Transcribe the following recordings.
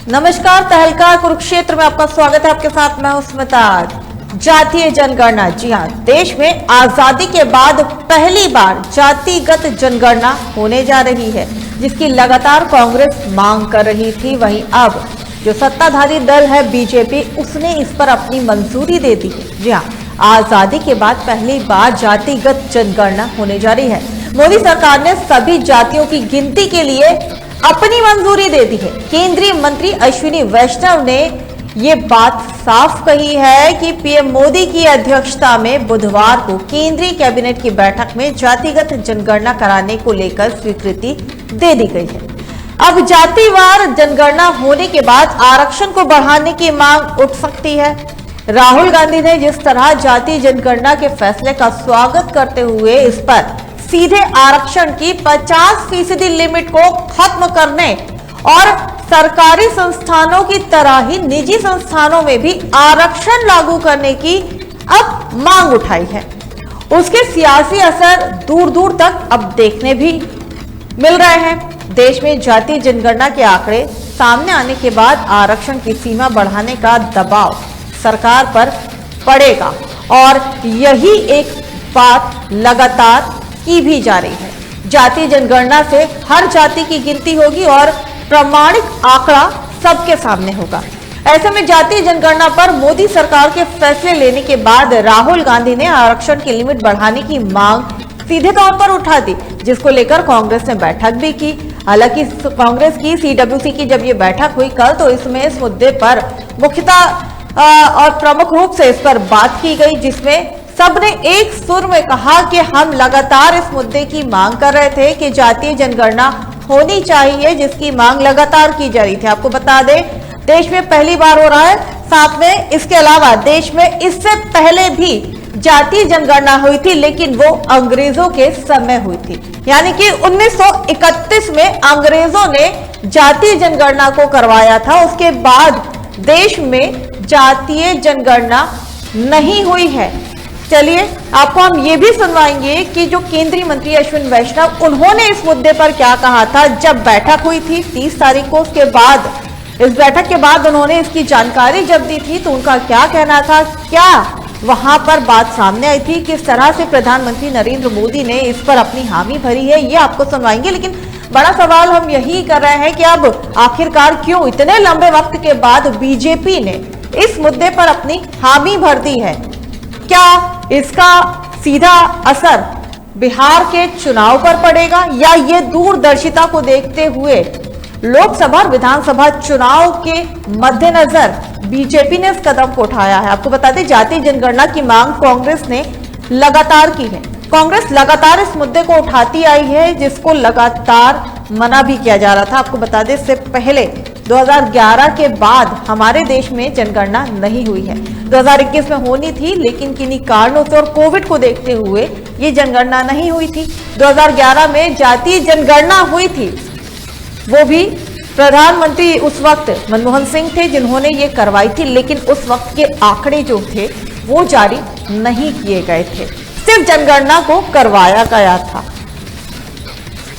नमस्कार, तहलका कुरुक्षेत्र में आपका स्वागत है। आपके साथ मैं हूं स्मिता। जातीय जनगणना, जी हां, देश में आजादी के बाद पहली बार जातिगत जनगणना होने जा रही है, जिसकी लगातार कांग्रेस मांग कर रही थी। वहीं अब जो सत्ताधारी दल है बीजेपी, उसने इस पर अपनी मंजूरी दे दी है। जी हां, आजादी के बाद पहली बार जातिगत जनगणना होने जा रही है। मोदी सरकार ने सभी जातियों की गिनती के लिए अपनी मंजूरी दे दी है। केंद्रीय मंत्री अश्विनी वैष्णव ने ये बात साफ कही है कि पीएम मोदी की अध्यक्षता में बुधवार को केंद्रीय कैबिनेट की बैठक में जातिगत जनगणना कराने को लेकर स्वीकृति दे दी गई है। अब जातिवार जनगणना होने के बाद आरक्षण को बढ़ाने की मांग उठ सकती है। राहुल गांधी ने जिस तरह जातीय जनगणना के फैसले का स्वागत करते हुए इस पर सीधे आरक्षण की 50% लिमिट को खत्म करने और सरकारी संस्थानों की तरह ही निजी संस्थानों में भी आरक्षण लागू करने की अब मांग उठाई है, उसके सियासी असर दूर दूर तक अब देखने भी मिल रहे हैं। देश में जातीय जनगणना के आंकड़े सामने आने के बाद आरक्षण की सीमा बढ़ाने का दबाव सरकार पर पड़ेगा और यही एक बात लगातार की भी जा रही है। जातीय जनगणना से हर जाति की गिनती होगी और प्रमाणित आंकड़ा सबके सामने होगा। ऐसे में जातीय जनगणना पर मोदी सरकार के फैसले लेने के बाद राहुल गांधी ने आरक्षण की लिमिट बढ़ाने की मांग सीधे तौर पर उठा दी, जिसको लेकर कांग्रेस ने बैठक भी की। हालांकि कांग्रेस की सीडब्ल्यूसी की जब ये बैठक हुई कल, तो इसमें इस मुद्दे पर मुख्यतः और प्रमुख रूप से इस पर बात की गई, जिसमें सबने एक सुर में कहा कि हम लगातार इस मुद्दे की मांग कर रहे थे कि जातीय जनगणना होनी चाहिए, जिसकी मांग लगातार की जा रही थी। आपको बता दें, देश में पहली बार हो रहा है। साथ में इसके अलावा देश में इससे पहले भी जातीय जनगणना हुई थी, लेकिन वो अंग्रेजों के समय हुई थी। यानी कि 1931 में अंग्रेजों ने जातीय जनगणना को करवाया था। उसके बाद देश में जातीय जनगणना नहीं हुई है। चलिए आपको हम ये भी सुनवाएंगे कि जो केंद्रीय मंत्री अश्विनी वैष्णव, उन्होंने इस मुद्दे पर क्या कहा था जब बैठक हुई थी 30 तारीख को। उसके बाद इस बैठक के बाद उन्होंने इसकी जानकारी जब दी थी, तो उनका क्या कहना था, क्या वहां पर बात सामने आई थी, किस तरह से प्रधानमंत्री नरेंद्र मोदी ने इस पर अपनी हामी भरी है, ये आपको सुनवाएंगे। लेकिन बड़ा सवाल हम यही कर रहे हैं कि अब आखिरकार क्यों इतने लंबे वक्त के बाद बीजेपी ने इस मुद्दे पर अपनी हामी भर दी है। क्या इसका सीधा असर बिहार के चुनाव पर पड़ेगा, या ये दूरदर्शिता को देखते हुए लोकसभा और विधानसभा चुनाव के मद्देनजर बीजेपी ने इस कदम को उठाया है। आपको बता दें, जातीय जनगणना की मांग कांग्रेस ने लगातार की है। कांग्रेस लगातार इस मुद्दे को उठाती आई है, जिसको लगातार मना भी किया जा रहा था। आपको बता दें, इससे पहले 2011 के बाद हमारे देश में जनगणना नहीं हुई है। 2021 में होनी थी, लेकिन किन्हीं कारणों से और कोविड को देखते हुए ये जनगणना नहीं हुई थी। 2011 में जातीय जनगणना हुई थी, वो भी प्रधानमंत्री उस वक्त मनमोहन सिंह थे जिन्होंने ये करवाई थी, लेकिन उस वक्त के आंकड़े जो थे वो जारी नहीं किए गए थे, सिर्फ जनगणना को करवाया गया था।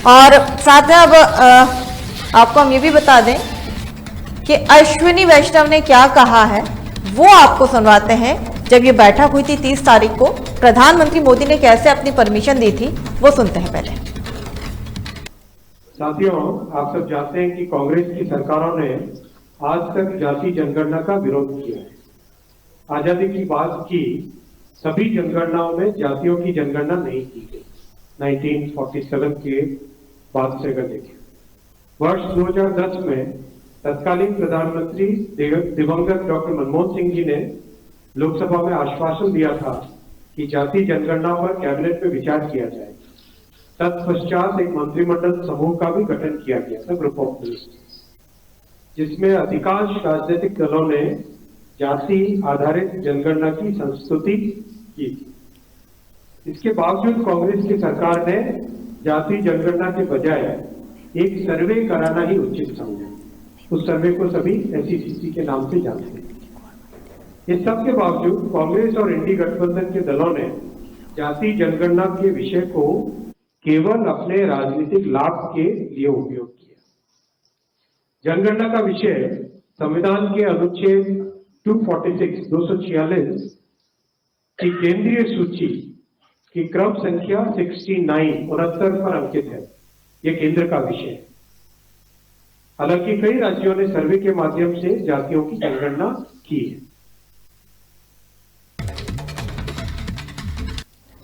और साथ में अब आपको हम ये भी बता दें कि अश्विनी वैष्णव ने क्या कहा है, वो आपको सुनवाते हैं। जब ये बैठक हुई थी 30 तारीख को, प्रधानमंत्री मोदी ने कैसे अपनी परमिशन दी थी, वो सुनते हैं पहले। साथियों, आप सब जानते हैं कि कांग्रेस की सरकारों ने आज तक जातीय जनगणना का विरोध किया है। आजादी की बात की सभी जनगणनाओं में जातियों की जनगणना नहीं की गई। 1947 के बाद से अगर देखें, वर्ष 2010 में तत्कालीन प्रधानमंत्री दिवंगत डॉक्टर मनमोहन सिंह जी ने लोकसभा में आश्वासन दिया था कि जातीय जनगणना पर कैबिनेट में विचार किया जाए। तत्पश्चात एक मंत्रिमंडल समूह का भी गठन किया गया था, ग्रुप ऑफ मिनिस्टर्स, जिसमें अधिकांश राजनीतिक दलों ने जाति आधारित जनगणना की संस्तुति की। इसके बावजूद कांग्रेस की सरकार ने जातीय जनगणना के बजाय एक सर्वे कराना ही उचित समझा। उस सर्वे को सभी SECC के नाम से जानते हैं। इस सब के बावजूद कांग्रेस और इंडी गठबंधन के दलों ने जातीय जनगणना के विषय को केवल अपने राजनीतिक लाभ के लिए उपयोग किया। जनगणना का विषय संविधान के अनुच्छेद 246 की केंद्रीय सूची की क्रम संख्या 69 पर अंकित है। यह केंद्र का विषय है। हालांकि कई राज्यों ने सर्वे के माध्यम से जातियों की जनगणना की है।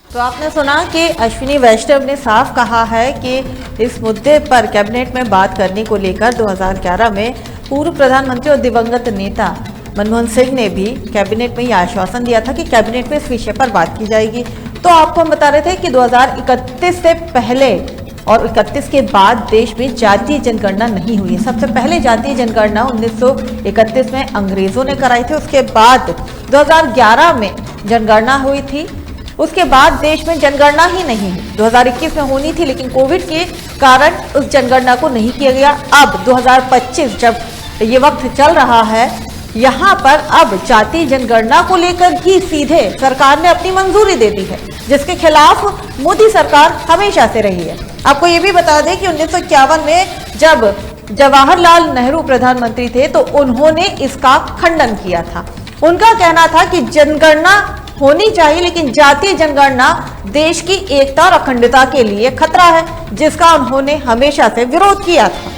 तो आपने सुना कि अश्विनी वैष्णव ने साफ कहा है कि इस मुद्दे पर कैबिनेट में बात करने को लेकर 2011 में पूर्व प्रधानमंत्री और दिवंगत नेता मनमोहन सिंह ने भी कैबिनेट में यह आश्वासन दिया था कि कैबिनेट में इस विषय पर बात की जाएगी। तो आपको हम बता रहे थे कि 2031 से पहले और 31 के बाद देश में जातीय जनगणना नहीं हुई है। सबसे पहले जातीय जनगणना 1931 में अंग्रेजों ने कराई थी। उसके बाद 2011 में जनगणना हुई थी। उसके बाद देश में जनगणना ही नहीं हुई। 2021 में होनी थी, लेकिन कोविड के कारण उस जनगणना को नहीं किया गया। अब 2025 जब ये वक्त चल रहा है, यहाँ पर अब जातीय जनगणना को लेकर ही सीधे सरकार ने अपनी मंजूरी दे दी है, जिसके खिलाफ मोदी सरकार हमेशा से रही है। आपको ये भी बता दें कि 1951 में जब जवाहरलाल नेहरू प्रधानमंत्री थे तो उन्होंने इसका खंडन किया था। उनका कहना था कि जनगणना होनी चाहिए, लेकिन जातीय जनगणना देश की एकता और अखंडता के लिए खतरा है, जिसका उन्होंने हमेशा से विरोध किया था।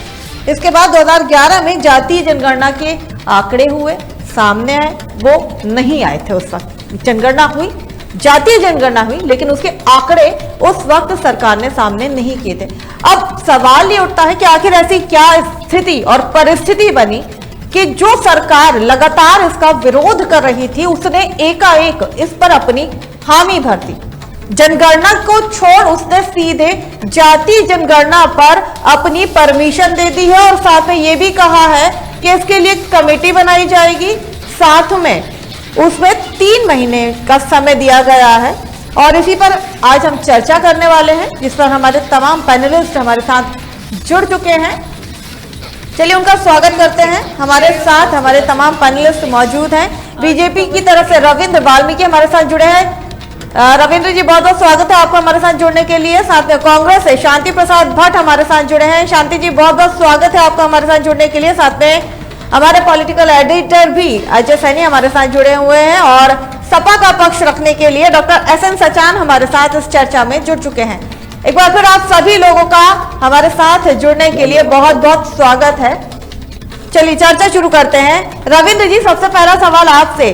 इसके बाद 2011 में जातीय जनगणना के आंकड़े हुए सामने आए, वो नहीं आए थे। उस वक्त जनगणना हुई, जातीय जनगणना हुई, लेकिन उसके आंकड़े उस वक्त सरकार ने सामने नहीं किए थे। अब सवाल ये उठता है कि आखिर ऐसी क्या स्थिति और परिस्थिति बनी कि जो सरकार लगातार इसका विरोध कर रही थी, उसने एकाएक इस पर अपनी हामी भर दी। जनगणना को छोड़ उसने सीधे जातीय जनगणना पर अपनी परमिशन दे दी है और साथ में यह भी कहा है कि इसके लिए कमेटी बनाई जाएगी। साथ में उसमें 3 महीने का समय दिया गया है और इसी पर आज हम चर्चा करने वाले हैं, जिस पर हमारे तमाम पैनलिस्ट हमारे साथ जुड़ चुके हैं। चलिए उनका स्वागत करते हैं। हमारे साथ हमारे तमाम पैनलिस्ट मौजूद हैं। बीजेपी की तरफ से रविंद्र वाल्मीकि हमारे साथ जुड़े हैं। रविंद्र जी, बहुत बहुत स्वागत है आपको हमारे साथ जुड़ने के लिए। साथ में कांग्रेस से शांति प्रसाद भट्ट हमारे साथ जुड़े हैं। शांति जी, बहुत बहुत स्वागत है आपको हमारे साथ जुड़ने के लिए। साथ में हमारे पॉलिटिकल एडिटर भी अजय सैनी हमारे साथ जुड़े हुए हैं और सपा का पक्ष रखने के लिए डॉक्टर एस.एन. सचान हमारे साथ इस चर्चा में जुड़ चुके हैं। एक बार फिर आप सभी लोगों का हमारे साथ जुड़ने के लिए बहुत बहुत स्वागत है। चलिए चर्चा शुरू करते हैं। रविंद्र जी, सबसे पहला सवाल आपसे,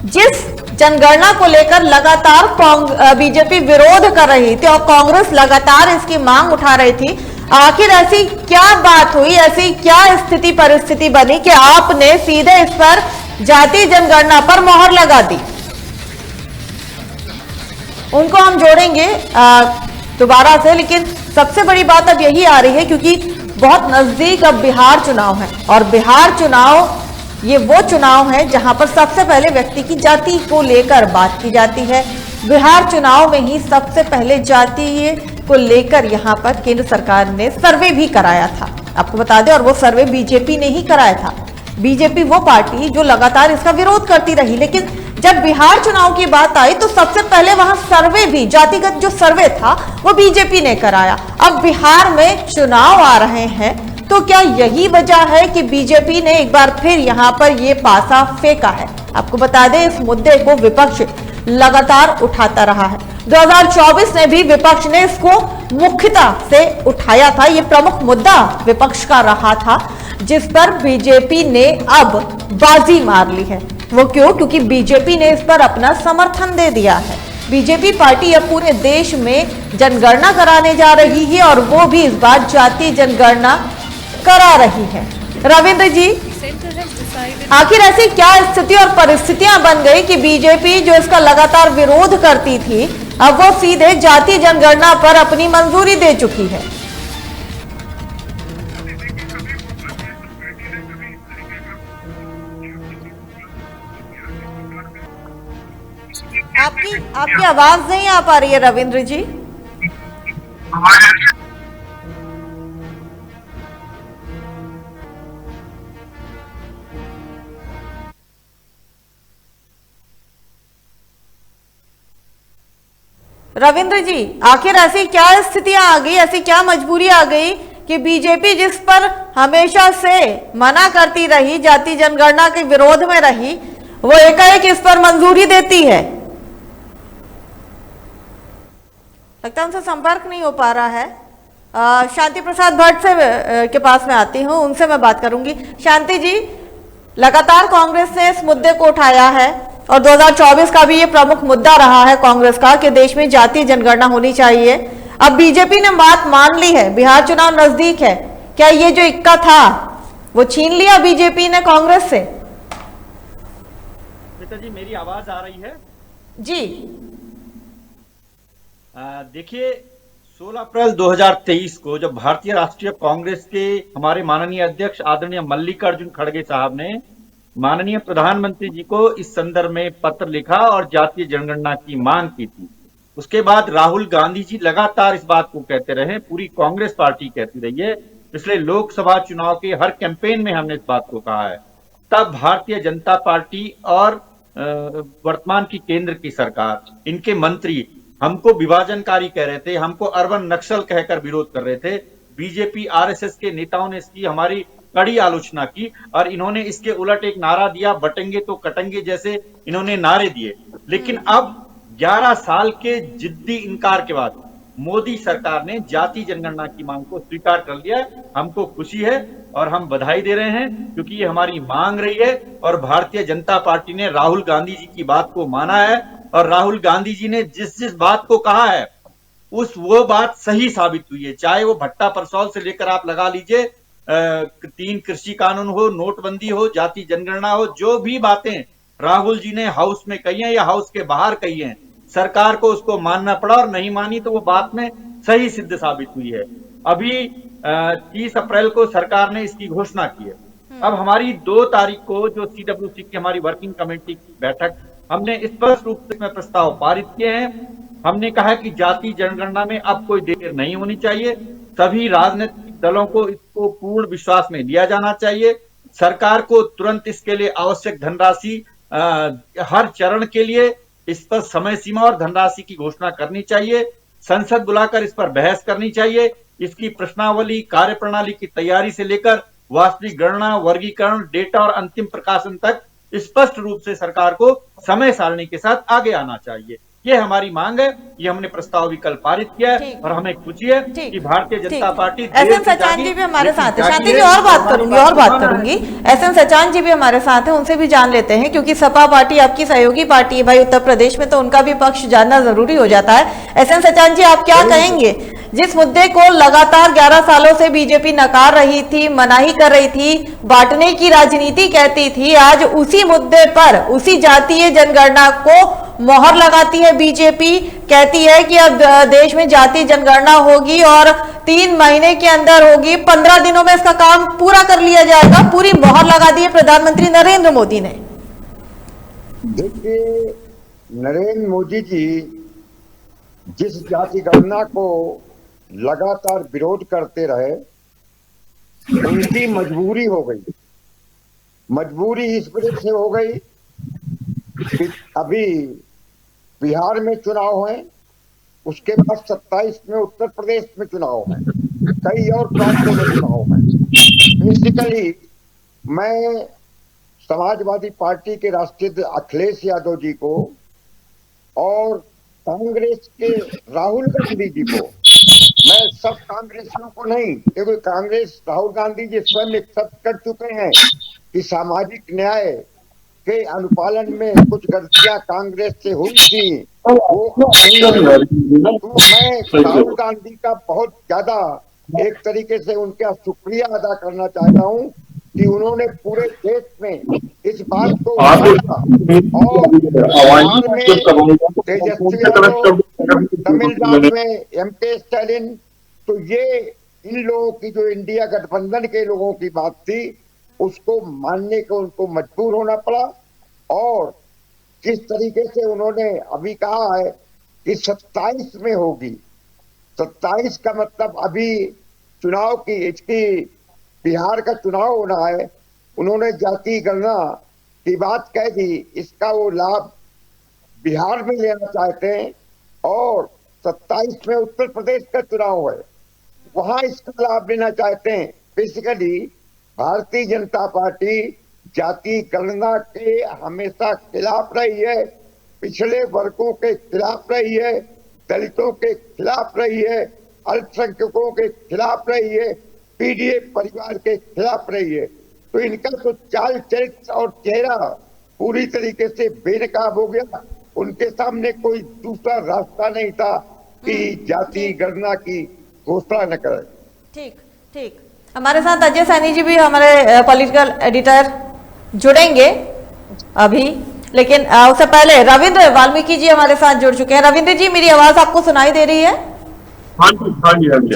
जिस जनगणना को लेकर लगातार बीजेपी विरोध कर रही थी और कांग्रेस लगातार इसकी मांग उठा रही थी, आखिर ऐसी क्या बात हुई, ऐसी क्या स्थिति परिस्थिति बनी कि आपने सीधे इस पर जातीय जनगणना पर मोहर लगा दी? उनको हम जोड़ेंगे दोबारा से, लेकिन सबसे बड़ी बात अब यही आ रही है क्योंकि बहुत नजदीक अब बिहार चुनाव है और बिहार चुनाव ये वो चुनाव है जहां पर सबसे पहले व्यक्ति की जाति को लेकर बात की जाती है। बिहार चुनाव में ही सबसे पहले जातीय को लेकर यहां पर केंद्र सरकार ने सर्वे भी कराया था, आपको बता दें, और वो सर्वे बीजेपी ने ही कराया था। बीजेपी वो पार्टी जो लगातार इसका विरोध करती रही, लेकिन जब बिहार चुनाव की बात आई तो सबसे पहले वहां सर्वे भी, जातिगत जो सर्वे था वो बीजेपी ने कराया। अब बिहार में चुनाव आ रहे हैं तो क्या यही वजह है कि बीजेपी ने एक बार फिर यहां पर ये पासा फेंका है? आपको बता दें, इस मुद्दे को विपक्ष लगातार उठाता रहा है। 2024 में भी विपक्ष ने इसको मुख्यता से उठाया था। ये प्रमुख मुद्दा विपक्ष का रहा था, जिस पर बीजेपी ने अब बाजी मार ली है। वो क्यों? क्योंकि बीजेपी ने इस पर अपना समर्थन दे दिया है। बीजेपी पार्टी अब पूरे देश में जनगणना कराने जा रही है और वो भी इस बार जातीय जनगणना करा रही है। रविंद्र जी, आखिर ऐसी क्या स्थिति और परिस्थितियां बन गई कि बीजेपी जो इसका लगातार विरोध करती थी, अब वो सीधे जातीय जनगणना पर अपनी मंजूरी दे चुकी है? आपकी आवाज नहीं आ पा रही है रविंद्र जी। रविंद्र जी, आखिर ऐसी क्या स्थितियां आ गई, ऐसी क्या मजबूरी आ गई कि बीजेपी जिस पर हमेशा से मना करती रही, जाति जनगणना के विरोध में रही, वो एकाएक इस पर मंजूरी देती है। लगता है उनसे संपर्क नहीं हो पा रहा है। शांति प्रसाद भट्ट से के पास में आती हूँ, उनसे मैं बात करूंगी। शांति जी, लगातार कांग्रेस ने इस मुद्दे को उठाया है और 2024 का भी ये प्रमुख मुद्दा रहा है कांग्रेस का कि देश में जातीय जनगणना होनी चाहिए। अब बीजेपी ने बात मान ली है, बिहार चुनाव नजदीक है, क्या ये जो इक्का था वो छीन लिया बीजेपी ने कांग्रेस से? जी, मेरी आवाज आ रही है? जी देखिए, 16 अप्रैल 2023 को जब भारतीय राष्ट्रीय कांग्रेस के हमारे माननीय अध्यक्ष आदरणीय मल्लिकार्जुन खड़गे साहब ने माननीय प्रधानमंत्री जी को इस संदर्भ में पत्र लिखा और जातीय जनगणना की मांग की थी, उसके बाद राहुल गांधी जी लगातार इस बात को कहते रहे, पूरी कांग्रेस पार्टी कहती रही है। पिछले लोकसभा चुनाव के हर कैंपेन में हमने इस बात को कहा है। तब भारतीय जनता पार्टी और वर्तमान की केंद्र की सरकार, इनके मंत्री हमको विभाजनकारी कह रहे थे, हमको अर्बन नक्सल कहकर विरोध कर रहे थे। बीजेपी आरएसएस के नेताओं ने इसकी हमारी कड़ी आलोचना की और इन्होंने इसके उलट एक नारा दिया, बटेंगे तो कटेंगे जैसे इन्होंने नारे दिए। लेकिन अब 11 साल के जिद्दी इनकार के बाद मोदी सरकार ने जाति जनगणना की मांग को स्वीकार कर लिया है। हमको खुशी है और हम बधाई दे रहे हैं, क्योंकि ये हमारी मांग रही है और भारतीय जनता पार्टी ने राहुल गांधी जी की बात को माना है और राहुल गांधी जी ने जिस जिस बात को कहा है वो बात सही साबित हुई है। चाहे वो भट्टा परसौल से लेकर आप लगा लीजिए 3 कृषि कानून हो, नोटबंदी हो, जाति जनगणना हो, जो भी बातें राहुल जी ने हाउस में कही है या हाउस के बाहर कही है, सरकार को उसको मानना पड़ा और नहीं मानी तो वो बात में सही सिद्ध साबित हुई है। अभी 30 अप्रैल को सरकार ने इसकी घोषणा की है। अब हमारी 2 तारीख को जो सीडब्ल्यूसी की हमारी वर्किंग कमेटी की बैठक, हमने स्पष्ट रूप से इसमें प्रस्ताव पारित किए हैं। हमने कहा कि जाति जनगणना में अब कोई देर नहीं होनी चाहिए, सभी राजनीतिक दलों को इसको पूर्ण विश्वास में लिया जाना चाहिए। सरकार को तुरंत इसके लिए आवश्यक धनराशि हर चरण के लिए इस पर समय सीमा और धनराशि की घोषणा करनी चाहिए। संसद बुलाकर इस पर बहस करनी चाहिए। इसकी प्रश्नावली, कार्यप्रणाली की तैयारी से लेकर वास्तविक गणना, वर्गीकरण, डेटा और अंतिम प्रकाशन तक स्पष्ट रूप से सरकार को समय सारणी के साथ आगे आना चाहिए। ये हमारी मांग है, ये हमने प्रस्ताव भी कल पारित किया है और हमें खुशी है कि भारतीय जनता पार्टी एसएन सचान जी भी हमारे साथ है। शांति जी और बात करूंगी एसएन सचान जी भी हमारे साथ है, उनसे भी जान लेते हैं, क्योंकि सपा पार्टी आपकी सहयोगी पार्टी है भाई उत्तर प्रदेश में, तो उनका भी पक्ष जानना जरूरी हो जाता है। एसएन सचान जी, आप क्या कहेंगे जिस मुद्दे को लगातार 11 सालों से बीजेपी नकार रही थी, मनाही कर रही थी, बांटने की राजनीति कहती थी, आज उसी मुद्दे पर, उसी जातीय जनगणना को मोहर लगाती है बीजेपी, कहती है कि अब देश में जातीय जनगणना होगी और 3 महीने के अंदर होगी, 15 दिनों में इसका काम पूरा कर लिया जाएगा, पूरी मोहर लगा दी है प्रधानमंत्री नरेंद्र मोदी ने। देखिए, नरेंद्र मोदी जी जिस जाति गणना को लगातार विरोध करते रहे, उनकी मजबूरी हो गई। मजबूरी इस वजह से हो गई कि अभी बिहार में चुनाव है, उसके बाद 27 में उत्तर प्रदेश में चुनाव है, कई और प्रांतों में चुनाव है। बेसिकली मैं समाजवादी पार्टी के राष्ट्रीय अखिलेश यादव जी को और कांग्रेस के राहुल गांधी जी को, मैं सब कांग्रेसियों को नहीं, क्योंकि कांग्रेस राहुल गांधी जी स्वयं एक्सेप्ट कर चुके हैं कि सामाजिक न्याय के अनुपालन में कुछ गलतियां कांग्रेस से हुई थी, वो तो मैं राहुल गांधी का बहुत ज्यादा एक तरीके से उनका शुक्रिया अदा करना चाहता हूं कि उन्होंने पूरे देश में इस बात को उठाया और बिहार में तेजस्वी यादव, तमिलनाडु में एमके स्टालिन, तो ये इन लोगों की जो इंडिया गठबंधन के लोगों की बात थी उसको मानने को उनको मजबूर होना पड़ा। और किस तरीके से उन्होंने अभी कहा है कि 27 में होगी, 27 का मतलब अभी चुनाव की, इसकी बिहार का चुनाव होना है, उन्होंने जाति गणना की बात कह दी, इसका वो लाभ बिहार में लेना चाहते हैं और 27 में उत्तर प्रदेश का चुनाव है। वहां इसका लाभ लेना चाहते हैं। बेसिकली भारतीय जनता पार्टी जाति गणना के हमेशा खिलाफ रही है, पिछड़े वर्गों के खिलाफ रही है, दलितों के खिलाफ रही है, अल्पसंख्यकों के खिलाफ रही है, पीडीए परिवार के खिलाफ रही है। तो इनका तो चाल चरित्र और चेहरा पूरी तरीके से बेनकाब हो गया। उनके सामने कोई दूसरा रास्ता नहीं था कि जाति गणना की घोषणा न करें। ठीक ठीक, हमारे साथ अजय सैनी जी भी, हमारे पॉलिटिकल एडिटर, जुड़ेंगे अभी, लेकिन उससे पहले रविंद्र वाल्मीकि जी हमारे साथ जुड़ चुके हैं। रविंद्र जी, मेरी आवाज आपको सुनाई दे रही है? हाँ जी, हाँ जी, हाँ जी।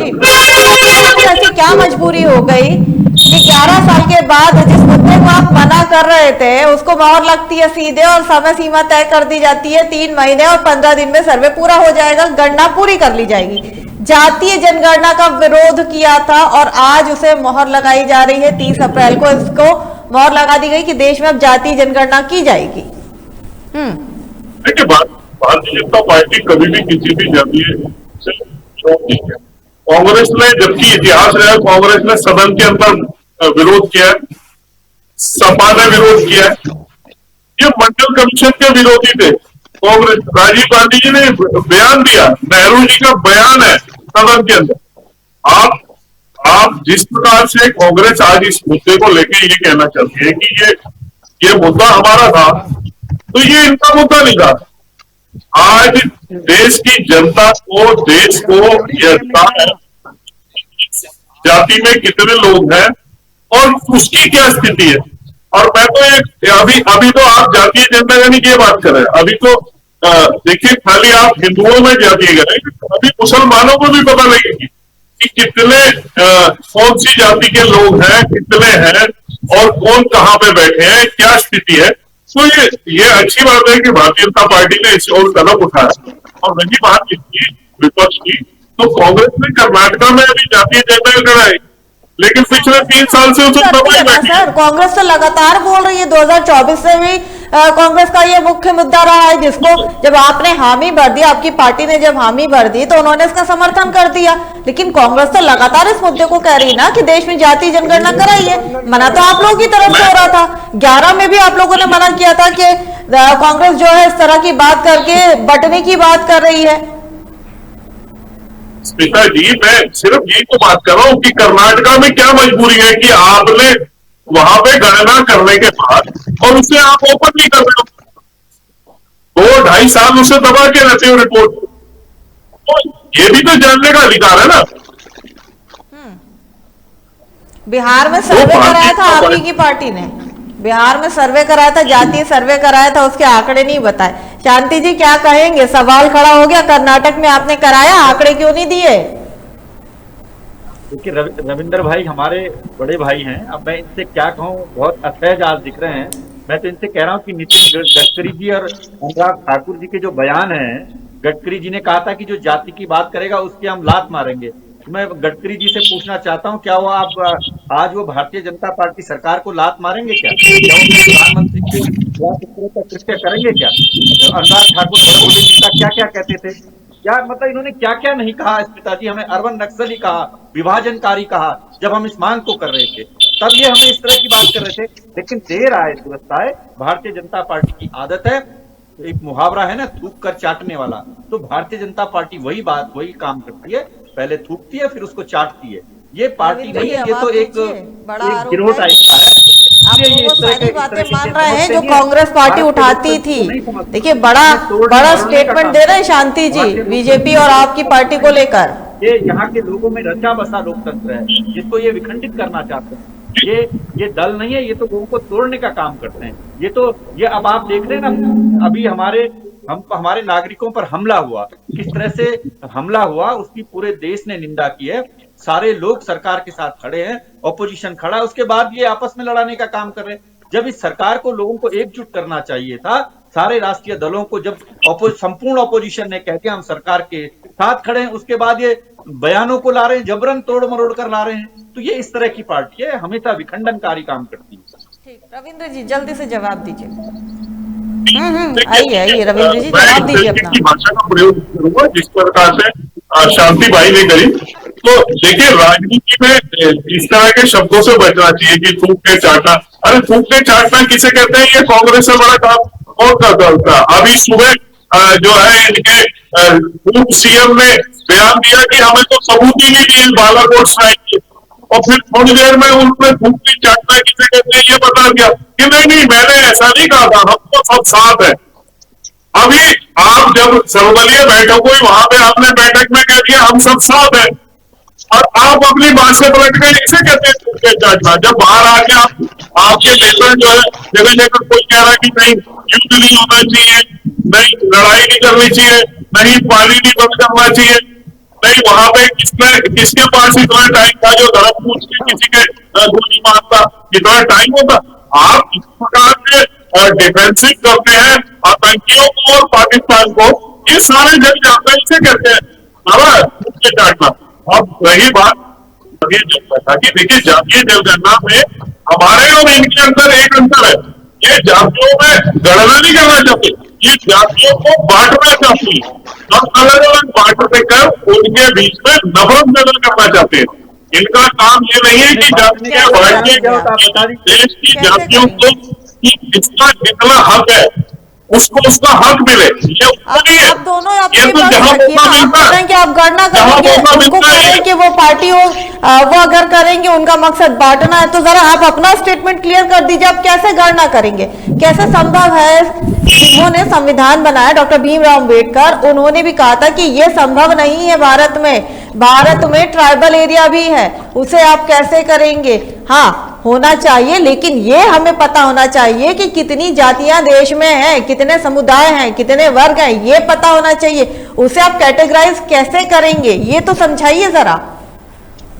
ऐसी क्या मजबूरी हो गई कि 11 साल के बाद जिस मुद्दे को आप मना कर रहे थे उसको मोहर लगती है सीधे, और समय सीमा तय कर दी जाती है 3 महीने और 15 दिन में सर्वे पूरा हो जाएगा, गणना पूरी कर ली जाएगी। जातीय जनगणना का विरोध किया था और आज उसे मोहर लगाई जा रही है। 30 अप्रैल को इसको मोहर लगा दी गई कि देश में अब जातीय जनगणना की जाएगी। देखिए, भारतीय जनता पार्टी कभी भी किसी भी जाति से विरोध नहीं किया। कांग्रेस ने, जबकि इतिहास रहा है, कांग्रेस ने सदन के अंदर विरोध किया, सपा ने विरोध किया। ये मंडल कमीशन के विरोधी थे कांग्रेस। राजीव गांधी जी ने बयान दिया, नेहरू जी का बयान है सदन के अंदर। आप जिस प्रकार से कांग्रेस आज इस मुद्दे को लेके ये कहना चाहती है कि ये मुद्दा हमारा था, तो ये इनका मुद्दा नहीं था। आज देश की जनता को, देश को यह पता है जाति में कितने लोग हैं और उसकी क्या स्थिति है। और मैं तो अभी तो आप जातीय जनगणना की बात कर रहे हैं। अभी तो देखिए, खाली आप हिंदुओं में जातीय जनगणना, अभी मुसलमानों को भी पता लगेगी कि कितने कौन सी जाति के लोग हैं, कितने हैं और कौन कहाँ पे बैठे हैं, क्या स्थिति है। तो ये अच्छी बात है कि भारतीय जनता पार्टी ने इस ओर कदम उठाया। और रही बात इसकी विपक्ष की, तो कांग्रेस ने कर्नाटका में अभी जातीय जनगणना कराई, लेकिन पिछले 3 साल से उसे दबाई बैठी है। सर, कांग्रेस तो लगातार बोल रही है, 2024 से भी कांग्रेस का ये मुख्य मुद्दा रहा है, जिसको जब आपने हामी भर दी, आपकी पार्टी ने जब हामी भर दी तो उन्होंने इसका समर्थन कर दिया। लेकिन कांग्रेस तो लगातार इस मुद्दे को कह रही है ना कि देश में जातीय जनगणना कराइए। मना तो आप लोगों की तरफ से हो रहा था, 11 में भी आप लोगों ने मना किया था कि कांग्रेस जो है इस तरह की बात करके बंटने की बात कर रही है। स्मिता जी, मैं सिर्फ यही तो बात कर रहा हूँ कि कर्नाटका में क्या मजबूरी है कि आपने वहां पे गणना करने के बाद और उसे आप ओपन नहीं कर रहे हो। 2-2.5 साल उसे दबा के रहते हो रिपोर्ट। तो ये भी तो जानने का अधिकार है ना। बिहार में सर्वे कराया था आपकी की पार्टी ने, बिहार में सर्वे कराया था, जातीय सर्वे कराया था, उसके आंकड़े नहीं बताए। शांति जी क्या कहेंगे? सवाल खड़ा हो गया, कर्नाटक में आपने कराया, आंकड़े क्यों नहीं दिए? देखिए, रविंद्र भाई हमारे बड़े भाई हैं। अब मैं इनसे क्या कहूँ, बहुत असहज आज दिख रहे हैं। मैं तो इनसे कह रहा हूँ कि नितिन गडकरी जी और अनुराग ठाकुर जी के जो बयान हैं, गडकरी जी ने कहा था कि जो जाति की बात करेगा उसकी हम लात मारेंगे। मैं गडकरी जी से पूछना चाहता हूं, क्या वो आप आज वो भारतीय जनता पार्टी सरकार को लात मारेंगे क्या? क्या वो प्रधानमंत्री को कृत्य करेंगे क्या? अनुराग ठाकुर नेता क्या क्या कहते थे, क्या मतलब इन्होंने क्या क्या नहीं कहा स्मिता जी? हमें अर्बन नक्सली कहा, विभाजनकारी कहा जब हम इस मांग को कर रहे थे, तब ये हमें इस तरह की बात कर रहे थे। लेकिन देर आए दुरुस्त आए, भारतीय जनता पार्टी की आदत है, एक मुहावरा है ना, थूक कर चाटने वाला। तो भारतीय जनता पार्टी वही काम करती है, पहले थूकती है फिर उसको चाटती है। ये पार्टी नहीं है, ये तो एक गिरोह टाइप का है। आप वो सारी बातें मान रहे हैं जो कांग्रेस पार्टी उठाती थी। देखिए, बड़ा स्टेटमेंट दे रहे हैं शांति जी बीजेपी और आपकी पार्टी को लेकर। ये यहाँ के लोगों में रचा बसा लोकतंत्र है, जिसको ये विखंडित करना चाहते हैं। ये दल नहीं है, ये तो लोगों को तोड़ने का काम करते हैं। ये अब आप देख रहे हैं ना, अभी हमारे नागरिकों पर हमला हुआ, किस तरह से हमला हुआ उसकी पूरे देश ने निंदा की है। सारे लोग सरकार के साथ खड़े हैं, ऑपोजिशन खड़ा है, उसके बाद ये आपस में लड़ाने का काम कर रहे हैं। जब इस सरकार को लोगों को एकजुट करना चाहिए था, सारे राष्ट्रीय दलों को, जब संपूर्ण ऑपोजिशन ने कहते हम सरकार के साथ खड़े हैं, उसके बाद ये बयानों को ला रहे हैं, जबरन तोड़ मरोड़ कर ला रहे हैं। तो ये इस तरह की पार्टी है, हमेशा विखंडनकारी काम करती है। ठीक, रविंद्र जी जल्दी से जवाब दीजिए। आइए रविंद्र जी जवाब दीजिए अपना। भाषा का प्रयोग करूंगा जिस प्रकार से शांति भाई ने करी। तो देखिए, राजनीति में इस तरह के शब्दों से बचना चाहिए कि फूकने चाटना। अरे फूकने चाटना किसे कहते हैं? ये कांग्रेस से बड़ा काम कौन करता? अभी सुबह जो है इनके पूर्व सीएम ने बयान दिया कि हमें तो सबूत ही नहीं दिए बालाकोट साइड के, और फिर थोड़ी देर में उनपे फूकने चाटना किसे कहते हैं ये बता दिया कि नहीं मैंने ऐसा नहीं कहा था, हम तो सब साथ है। अभी आप जब सर्वदलीय बैठक हुई वहां पे आपने बैठक में कह दिया हम सब साथ हैं, और आप अपनी बात से पलट गए। इसे कहते हैं फूकने चाटना। जब बाहर आके आपके नेता जो है जगह जगह कोई कह रहा है कि नहीं युद्ध नहीं होना चाहिए, नहीं लड़ाई नहीं करनी चाहिए, नहीं पानी नहीं बंद करना चाहिए, नहीं वहां पे किसके पास इतना टाइम था जो धर्म पूछ के किसी के गोली मारता, इतना टाइम होता? आप इस प्रकार से डिफेंसिव करते हैं आतंकियों को और पाकिस्तान को, ये सारे जग जाते हैं। इसे कहते हैं फूकने चाटना। अब रही बात जातीय जनगणना की, देखिए जातीय जनगणना में हमारे और इनके अंदर एक अंतर है। ये जातियों में गणना नहीं करना चाहते, ये जातियों को बांटना चाहती है। हम अलग अलग बांट देकर उनके बीच में नफरत पैदा करना चाहते हैं। इनका काम ये नहीं है कि जातियां बांट के देश की जातियों को जिसका जितना हक है उसको उसका हक मिले, ये आप दोनों ये अपने तो पक्ष जहां रखिए मौका ना। आप मिलता कह रहे है, हैं कि आप गणना जहां करेंगे, मौका उनको मिलता कह रहे है हैं कि वो पार्टी हो, वो अगर करेंगे उनका मकसद बांटना है, तो जरा आप अपना स्टेटमेंट क्लियर कर दीजिए। आप कैसे गणना करेंगे? कैसे संभव है? जिन्होंने संविधान बनाया डॉक्टर भीमराव अम्बेडकर, उन्होंने भी कहा था कि ये संभव नहीं है भारत में ट्राइबल एरिया भी है, उसे आप कैसे करेंगे? हाँ होना चाहिए, लेकिन ये हमें पता होना चाहिए कि कितनी जातियां देश में हैं, कितने समुदाय हैं, कितने वर्ग हैं, ये पता होना चाहिए। उसे आप कैटेगराइज कैसे करेंगे, ये तो समझाइए जरा।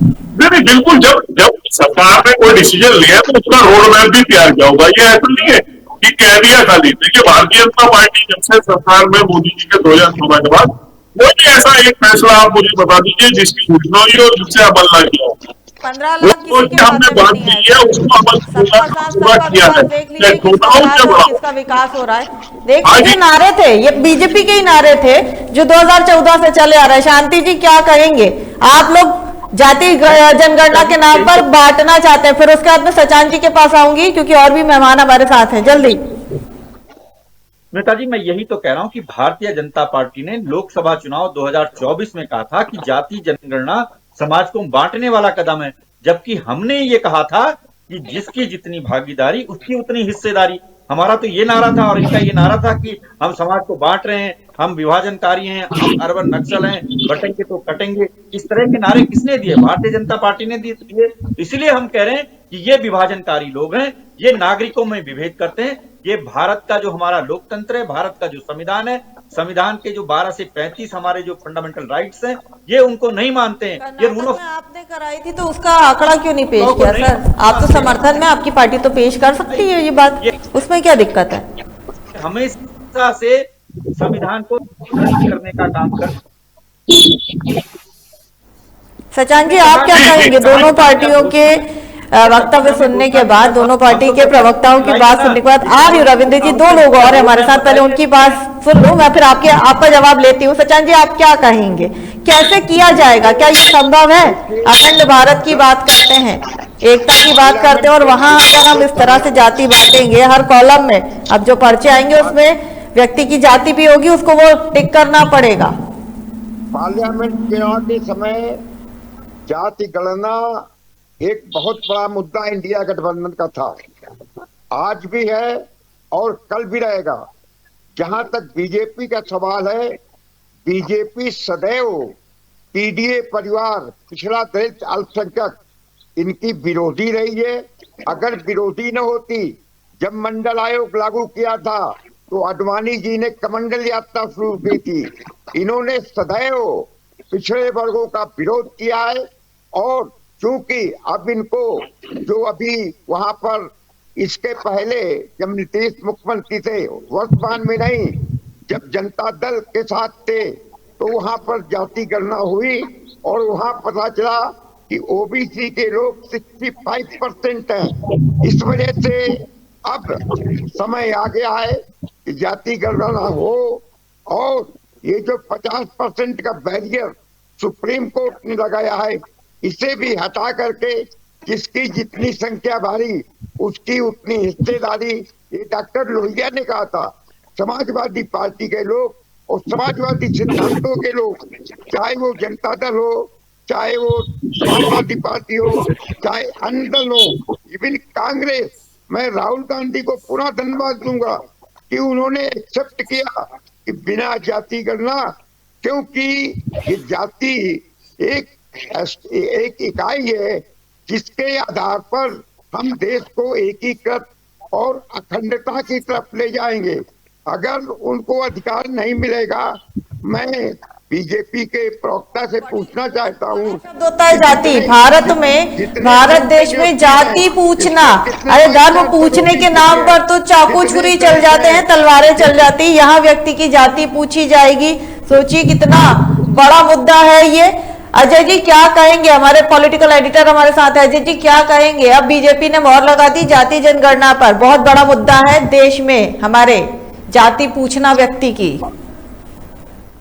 नहीं बिल्कुल, जब सरकार ने कोई डिसीजन लिया तो उसका रोड मैप भी तैयार किया होगा। ये ऐसा नहीं है कि कह दिया खाली। देखिए भारतीय जनता पार्टी जब से सरकार में मोदी जी के 2014 के बाद कोई भी ऐसा एक फैसला आप मुझे बता दीजिए जिसकी घोषणा हुई और जिससे अमल ना किया हो। 15 लाख किसी के हमने खाते में बात नहीं की है। है उसको अमल सबका साथ पूरा सबका किया विकास है, देख लीजिए, चाहे छोटा किसका हो राज या हो, बड़ा हो। किसका विकास हो रहा है। देख हाँ लीजिए जी। नारे थे, ये बीजेपी के ही नारे थे जो 2014 से चले आ रहे हैं। शांति जी क्या कहेंगे? आप लोग जाति जनगणना के नाम पर बांटना चाहते हैं। फिर उसके बाद में सचान जी के पास आऊंगी क्योंकि और भी मेहमान हमारे साथ हैं। जल्दी नेताजी, मैं यही तो कह रहा हूं कि भारतीय जनता पार्टी ने लोकसभा चुनाव 2024 में कहा था कि जाति जनगणना समाज को बांटने वाला कदम है, जबकि हमने ये कहा था कि जिसकी जितनी भागीदारी उसकी उतनी हिस्सेदारी। हमारा तो ये नारा था और इनका ये नारा था कि हम समाज को बांट रहे हैं, हम विभाजनकारी हैं, हम अर्बन नक्सल हैं, बटेंगे तो कटेंगे। इस तरह के नारे किसने दिए? भारतीय जनता पार्टी ने दिए। इसलिए हम कह रहे हैं कि ये विभाजनकारी लोग हैं, ये नागरिकों में विभेद करते हैं। ये भारत का जो हमारा लोकतंत्र है, भारत का जो संविधान है, संविधान के जो 12 से 35 हमारे जो फंडामेंटल राइट्स हैं, ये उनको नहीं मानते हैं। ये रूल ऑफ आपने कराई थी तो उसका आंकड़ा क्यों नहीं पेश किया सर? आप तो समर्थन में, आपकी पार्टी तो पेश कर सकती है ये बात, उसमें क्या दिक्कत है? हमेशा से संविधान को करने का काम कर। सचान जी आप क्या कहेंगे? दोनों पार्टियों के वक्तव्य सुनने के बाद, दोनों पार्टी के प्रवक्ताओं की बात सुनने के बाद, आ रही रविंद्र जी, 2 लोग और हमारे साथ, पहले उनकी बात सुन लूं, मैं फिर आपका जवाब लेती हूँ। सचान जी आप क्या कहेंगे? कैसे किया जाएगा? क्या ये संभव है? अखंड भारत की बात करते हैं, एकता की बात करते हैं, और वहां अगर हम इस तरह से जाति बांटेंगे हर कॉलम में, अब जो पर्चे आएंगे उसमें व्यक्ति की जाति भी होगी, उसको वो टिक करना पड़ेगा। पार्लियामेंट चुनाव के समय जाति गणना एक बहुत बड़ा मुद्दा इंडिया गठबंधन का था, आज भी है और कल भी रहेगा। जहां तक बीजेपी का सवाल है, बीजेपी सदैव पीडीए परिवार, पिछड़ा दलित, अल्पसंख्यक, इनकी विरोधी रही है। अगर विरोधी न होती, जब मंडल आयोग लागू किया था तो अडवाणी जी ने कमंडल यात्रा शुरू की थी। इन्होंने सदैव पिछड़े वर्गों का विरोध किया है, और चूंकि अब इनको जो अभी वहां पर इसके पहले जब नीतीश मुख्यमंत्री थे, वर्तमान में नहीं, जब जनता दल के साथ थे, तो वहां पर जाति गणना हुई और वहां पता चला कि ओबीसी के लोग 65% हैं। इस वजह से अब समय आ गया है कि जाति गणना हो, और ये जो 50% का बैरियर सुप्रीम कोर्ट ने लगाया है, इसे भी हटा करके जिसकी जितनी संख्या भारी उसकी उतनी हिस्सेदारी, ये डॉक्टर लोहिया ने कहा था। समाजवादी पार्टी के लोग और समाजवादी सिद्धांतों के लोग, चाहे वो जनता दल हो, चाहे वो समाजवादी पार्टी हो, चाहे अन्य दल हो, इवन कांग्रेस, मैं राहुल गांधी को पूरा धन्यवाद दूंगा कि उन्होंने एक्सेप्ट किया कि बिना जाति गणना, क्योंकि ये जाति एक इकाई है जिसके आधार पर हम देश को एकीकृत और अखंडता की तरफ ले जाएंगे। अगर उनको अधिकार नहीं मिलेगा, मैं बीजेपी के प्रवक्ता से पूछना चाहता हूँ, शब्द होता है जाति। भारत देश में जाति पूछना, अरे धर्म पूछने के नाम पर तो चाकू छुरी चल जाते हैं, तलवारें चल जाती हैं, यहाँ व्यक्ति की जाति पूछी जाएगी। सोचिए कितना बड़ा मुद्दा है ये। अजय जी क्या कहेंगे? हमारे पॉलिटिकल एडिटर हमारे साथ है। अजय जी क्या कहेंगे? अब बीजेपी ने मोहर लगा दी जाति जनगणना पर, बहुत बड़ा मुद्दा है देश में हमारे जाति पूछना व्यक्ति की।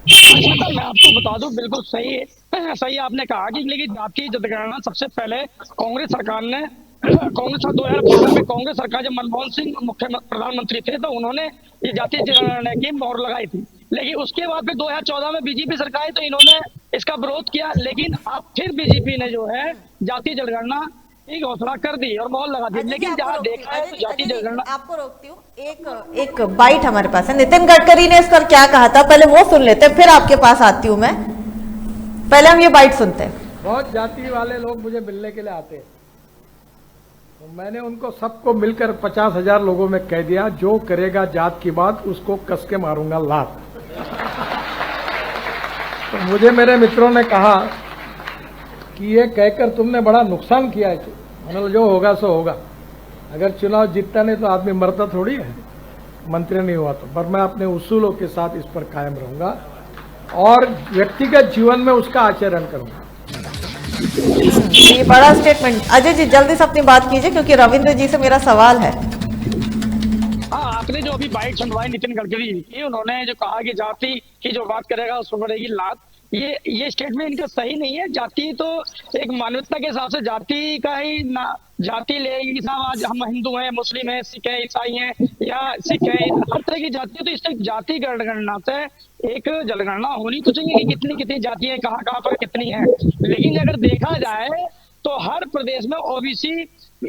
मैं आपको बता दूं, बिल्कुल सही आपने कहा कि लेकिन जाति जनगणना सबसे पहले कांग्रेस सरकार ने, कांग्रेस 2012 में कांग्रेस सरकार जब मनमोहन सिंह प्रधानमंत्री थे तो उन्होंने ये जाति जनगणना की मोहर लगाई थी। लेकिन उसके बाद फिर 2014 में बीजेपी सरकार आई तो इन्होंने इसका विरोध किया। लेकिन अब फिर बीजेपी ने जो है जाति जनगणना की घोषणा कर दी और मोहर लगा दी। लेकिन जहाँ देखा है तो जाति जनगणना, आपको रोकती हूँ, एक बाइट हमारे पास है। नितिन गडकरी ने इस पर क्या कहा था, पहले वो सुन लेते हैं, फिर आपके पास आती हूँ मैं। पहले हम ये बाइट सुनते हैं। बहुत जाति वाले लोग मुझे मिलने के लिए आते हैं, तो मैंने उनको सबको मिलकर 50,000 लोगों में कह दिया, जो करेगा जात की बात उसको कस के मारूंगा लात। तो मुझे मेरे मित्रों ने कहा कि ये कहकर तुमने बड़ा नुकसान किया है। मैंने जो होगा सो होगा, अगर चुनाव जीतता नहीं तो आदमी मरता थोड़ी है, मंत्री नहीं हुआ तो। पर मैं अपने उसूलों के साथ इस पर कायम रहूंगा और व्यक्तिगत जीवन में उसका आचरण करूंगा। ये बड़ा स्टेटमेंट। अजय जी जल्दी से अपनी बात कीजिए क्योंकि रविंद्र जी से मेरा सवाल है। हाँ, आपने जो अभी बाइट सुनवाई नितिन गडकरी की, उन्होंने जो कहा कि जाति की जो बात करेगा उसको पड़ेगी लात, ये स्टेटमेंट इनका सही नहीं है। जाति तो एक मानवता के हिसाब से जाति का ही ना, जाति लेगी साहब, आज हम हिंदू हैं, मुस्लिम हैं, सिख हैं, ईसाई हैं या सिख हैं, हर तरह की जाति है। तो इससे जाति जनगणना से एक जनगणना होनी तो चाहिए कि कितनी कितनी जाति है, कहाँ पर कितनी है। लेकिन अगर देखा जाए तो हर प्रदेश में ओबीसी,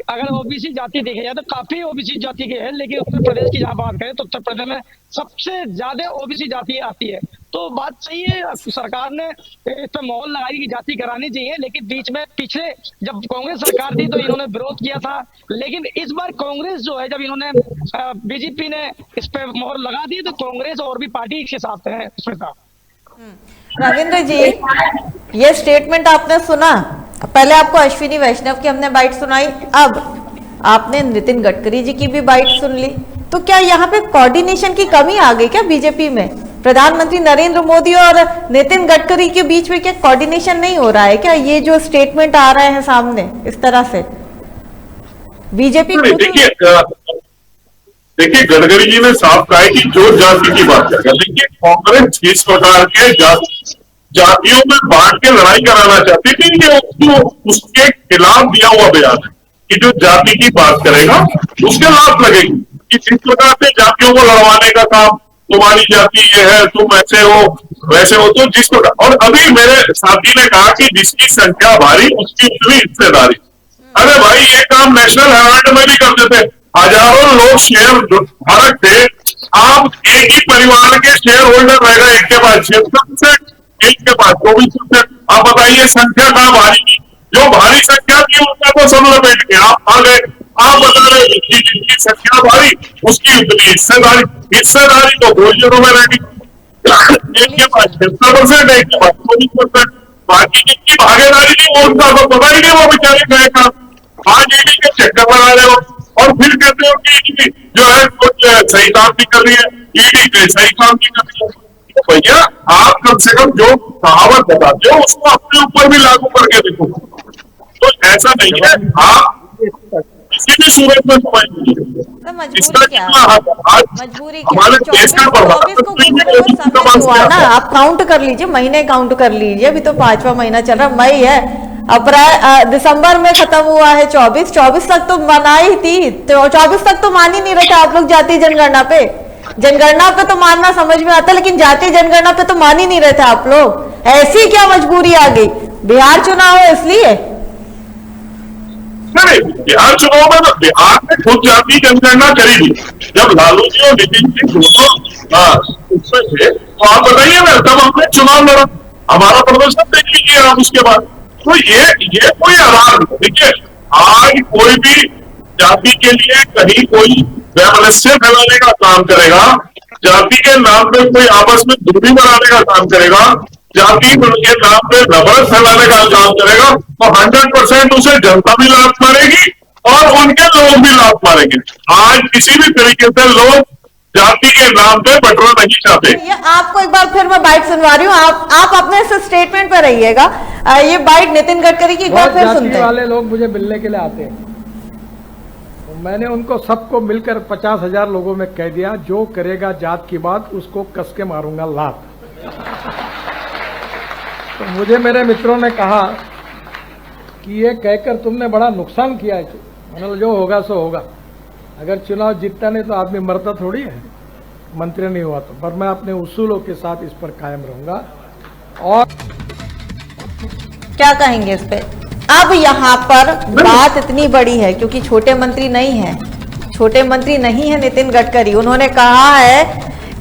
अगर ओबीसी जाति देखी जाए तो काफी ओबीसी जाति के हैं। लेकिन उत्तर प्रदेश की जहाँ बात करें तो उत्तर प्रदेश में सबसे ज्यादा ओबीसी जाति आती है। तो बात सही है, सरकार ने इस पर मोहर लगाई कि जाति करानी चाहिए। लेकिन बीच में पिछले जब कांग्रेस सरकार थी तो इन्होंने विरोध किया था। लेकिन इस बार कांग्रेस जो है, जब इन्होंने बीजेपी ने इस पर मोहर लगा दी तो कांग्रेस और भी पार्टी के साथ है उसमें था। रविंद्र जी ये स्टेटमेंट आपने सुना, पहले आपको अश्विनी वैष्णव की हमने बाइट सुनाई, अब आपने नितिन गडकरी जी की भी बाइट सुन ली। तो क्या यहाँ पे कोऑर्डिनेशन की कमी आ गई क्या बीजेपी में? प्रधानमंत्री नरेंद्र मोदी और नितिन गडकरी के बीच में क्या कोऑर्डिनेशन नहीं हो रहा है क्या? ये जो स्टेटमेंट आ रहे हैं सामने इस तरह से बीजेपी। देखिए गडकरी जी ने साफ कहा है कि जो जाति की बात करेगा, देखिए कांग्रेस जिस प्रकार के जातियों में बांट के लड़ाई कराना चाहती थी, ये उसके खिलाफ दिया हुआ बयान है कि जो जाति की बात करेगा उसके लाभ लगेगी। कि जिस प्रकार से जातियों को लड़वाने का काम, तुम्हारी जाति ये है, तुम ऐसे हो वैसे हो, तो जिस प्रकार, और अभी मेरे साथी ने कहा कि जिसकी संख्या भारी उसकी उतनी हिस्सेदारी। अरे भाई ये काम नेशनल हेराल्ड में भी करते थे, हजारों लोग शेयर धारक थे, आप एक ही परिवार के शेयर होल्डर रह गए, एक के बाद 6%, एक के बाद 24%। आप बताइए संख्या कहाँ भारी की? जो भारी संख्या थी उनका तो सब लपेट के आप आ गए। आप बता रहे जिनकी संख्या भारी उसकी उतनी हिस्सेदारी तो भोजनों में रहेगी। एक के बाद 70%, एक के बाद 24%, बाकी जिनकी भागीदारी थी वो उनका तो पता ही नहीं, वो बेचारे गए काम। आज ईडी के चक्कर लगा रहे हो और फिर कहते हो कि जो है कुछ सही काम नहीं कर रही है, ईडी सही काम नहीं कर रही है। तो भैया आप कम से कम जो कहावत बताते हो उसको अपने ऊपर भी लागू करके देखो। तो ऐसा नहीं है, आप ये भी सूरत में समझ लीजिए। तो मजबूरी इसका क्या कितना है? आज मजबूरी क्या हमारे है? देश का 24 को प्रधानमंत्री गुरुवार मोदी का सबमिट हुआ क्या ना, है? आप काउंट कर लीजिए, महीने काउंट कर लीजिए, अभी तो 5वां महीना चल रहा, मई है, अप्रैल दिसंबर में खत्म हुआ है 24 तक तो मना ही थी, तो 24 तक तो मान ही नहीं रहे थे आप लोग जातीय जनगणना पे। जनगणना पे तो मानना समझ में आता, लेकिन जातीय जनगणना पे तो मान ही नहीं रहे थे आप लोग। ऐसी क्या मजबूरी आ गई? बिहार चुनाव है इसलिए? नहीं, बिहार चुनाव में तो बिहार में खुद जातीय जनगणना करी थी जब लालू जी और नितिन जी दोनों उसमें थे, तो आप बताइए ना, तब हमने चुनाव लड़ा, हमारा प्रदर्शन देख लीजिए आप उसके बाद। तो ये कोई आधार नहीं। देखिए, आज कोई भी जाति के लिए कहीं कोई वैमनस्य फैलाने का काम करेगा, जाति के नाम पे कोई आपस में दूरी बनाने का काम करेगा, जाति के नाम पे नफरत फैलाने का काम करेगा, तो 100% उसे जनता भी लात मारेगी और उनके लोग भी लात मारेंगे। आज किसी भी तरीके से लोग जाति के नाम पे बंटवारा नहीं चाहते। ये आपको एक बार फिर मैं बाइट सुनवा रही हूँ, आप अपने स्टेटमेंट पे रहिएगा। ये बाइट नितिन गडकरी की एक बार बहुत फिर जाति सुनते हैं। वाले लोग मुझे मिलने के लिए आते हैं, तो मैंने उनको सबको मिलकर 50,000 लोगों में कह दिया, जो करेगा जात की बात उसको कस के मारूंगा लात। तो मुझे मेरे मित्रों ने कहा कि ये कहकर तुमने बड़ा नुकसान किया है। मतलब जो होगा सो होगा, अगर चुनाव जीतता नहीं तो आदमी मरता थोड़ी है, मंत्री नहीं हुआ तो। पर मैं अपने उसूलों के साथ इस पर कायम रहूंगा। और क्या कहेंगे इस पे? अब यहाँ पर बात इतनी बड़ी है क्योंकि छोटे मंत्री नहीं है, छोटे मंत्री नहीं है नितिन गडकरी। उन्होंने कहा है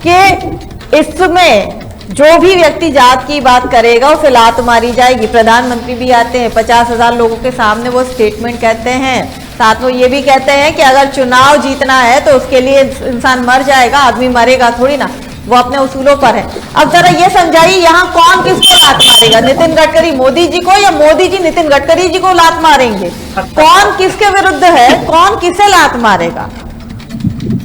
कि इसमें जो भी व्यक्ति जात की बात करेगा उसे लात मारी जाएगी। प्रधानमंत्री भी आते हैं, 50,000 लोगों के सामने वो स्टेटमेंट कहते हैं, साथ में ये भी कहते हैं कि अगर चुनाव जीतना है तो उसके लिए इंसान मर जाएगा, आदमी मरेगा थोड़ी ना, वो अपने उसूलों पर है। अब जरा ये समझाइए, यहाँ कौन किसको लात मारेगा? नितिन गडकरी मोदी जी को या मोदी जी नितिन गडकरी जी को लात मारेंगे? कौन किसके विरुद्ध है, कौन किसे लात मारेगा?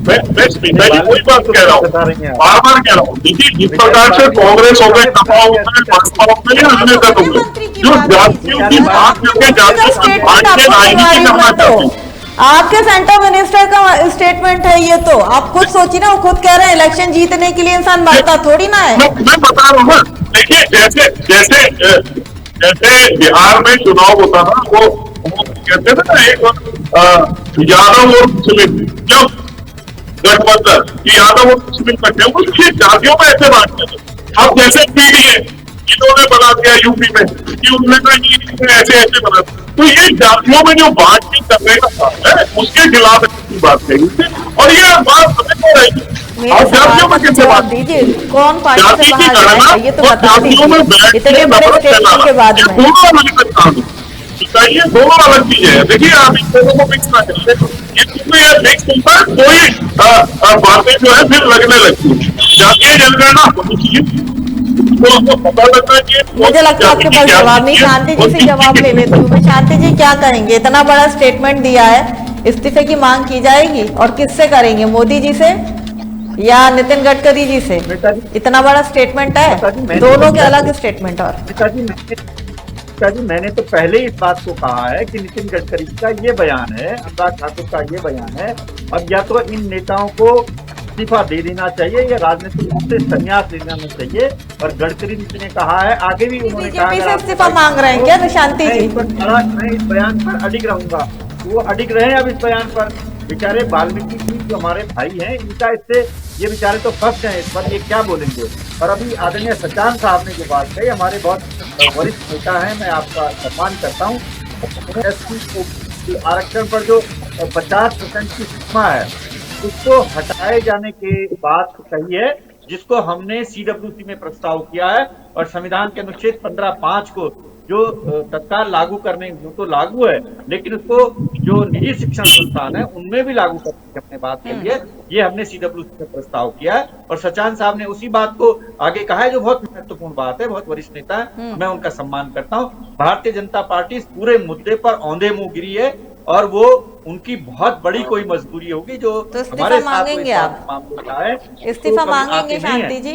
मैं वही बात कह रहा हूँ, बार बार कह रहा हूँ। देखिए, जिस प्रकार से कांग्रेस हो गए, सपा हो गए, भाजपा हो गए, अन्य दल हो गए, जो जातियों की बात करके जाति समाज के राजनीति करना चाहते हैं। आपके सेंटर मिनिस्टर का स्टेटमेंट है ये, तो आप खुद सोचिए ना, वो खुद कह रहे हैं इलेक्शन जीतने के लिए इंसान मरता थोड़ी ना है। मैं बता रहा हूँ ना, देखिए जैसे जैसे जैसे बिहार में चुनाव होता था, वो कहते थे ना, एक यादव और मुस्लिम जब गठबंधन कि यादव और मुस्लिम इकट्ठे, उसकी जातियों में ऐसे बांटते थे। अब जैसे पीडीए इन्होंने बना दिया यूपी में कि उन्होंने कहा कि ऐसे ऐसे बना, तो ये जातियों में जो बांटनी करने का काम है उसके खिलाफ की बात कही थी, और ये बात समझ में रहेगी। और जातियों में कैसे बात दीजिए, कौन पार्टी जाति से की बाहर गणना जाएगा ये तो और बता जातियों में दीजिए, बैठ इतने के बड़े नफरत स्टेटमेंट के बाद फैलाना, ये में। दोनों अलग काम है। ये दोनों अलग चीजें हैं। देखिए, आप इन दोनों को मिक्स ना करिए, ये मिक्स होता है, कोई बातें जो है फिर लगने लगती है। जातीय जनगणना होनी चाहिए, तो आपको पता लगना चाहिए। मुझे लगता है आपके पास जवाब नहीं, शांति जी से जवाब ले लेती हूँ मैं। शांति जी क्या करेंगे? इतना बड़ा स्टेटमेंट दिया है, इस्तीफे की मांग की जाएगी और किससे करेंगे? मोदी जी से या नितिन गडकरी जी से? इतना बड़ा स्टेटमेंट है, दोनों के अलग स्टेटमेंट। और जी, मैंने तो पहले ही इस बात को कहा है कि नितिन गडकरी का ये बयान है, अनुराग ठाकुर का ये बयान है, अब या तो इन नेताओं को इस्तीफा दे देना चाहिए या राजनीतिक रूप से संन्यास लेना चाहिए। और गडकरी जी ने कहा है, आगे भी उन्होंने कहा, बीजेपी से इस्तीफा मांग रहे हैं क्या शांति जी? मैं इस बयान पर अडिग रहूंगा, वो अडिग रहे अब इस बयान पर। बेचारे वाल्मीकि जी जो हमारे भाई हैं, इनका इससे ये बेचारे तो फंस गए इस पर, ये क्या बोलेंगे। और अभी आदरणीय सचान साहब ने जो बात कही, हमारे बहुत वरिष्ठ नेता हैं, मैं आपका सम्मान करता हूँ। एससी आरक्षण पर जो 50% की सीमा है उसको हटाए जाने के बात कही है, जिसको हमने CWC में प्रस्ताव किया है, और संविधान के अनुच्छेद 15(5) को जो तत्काल लागू करने, वो तो लागू है, लेकिन उसको जो निजी शिक्षण संस्थान है उनमें भी लागू करने की हमने बात कही है। ये हमने CWC में प्रस्ताव किया है, और सचान साहब ने उसी बात को आगे कहा है, जो बहुत महत्वपूर्ण बात है। बहुत वरिष्ठ नेता है, मैं उनका सम्मान करता हूँ। भारतीय जनता पार्टी इस पूरे मुद्दे पर औंधे मुंह गिरी है, और वो उनकी बहुत बड़ी कोई मजबूरी होगी जो तो हमारे साथ मांगेंगे आप? मामला है। इस्तीफा मांगेंगे शांति जी?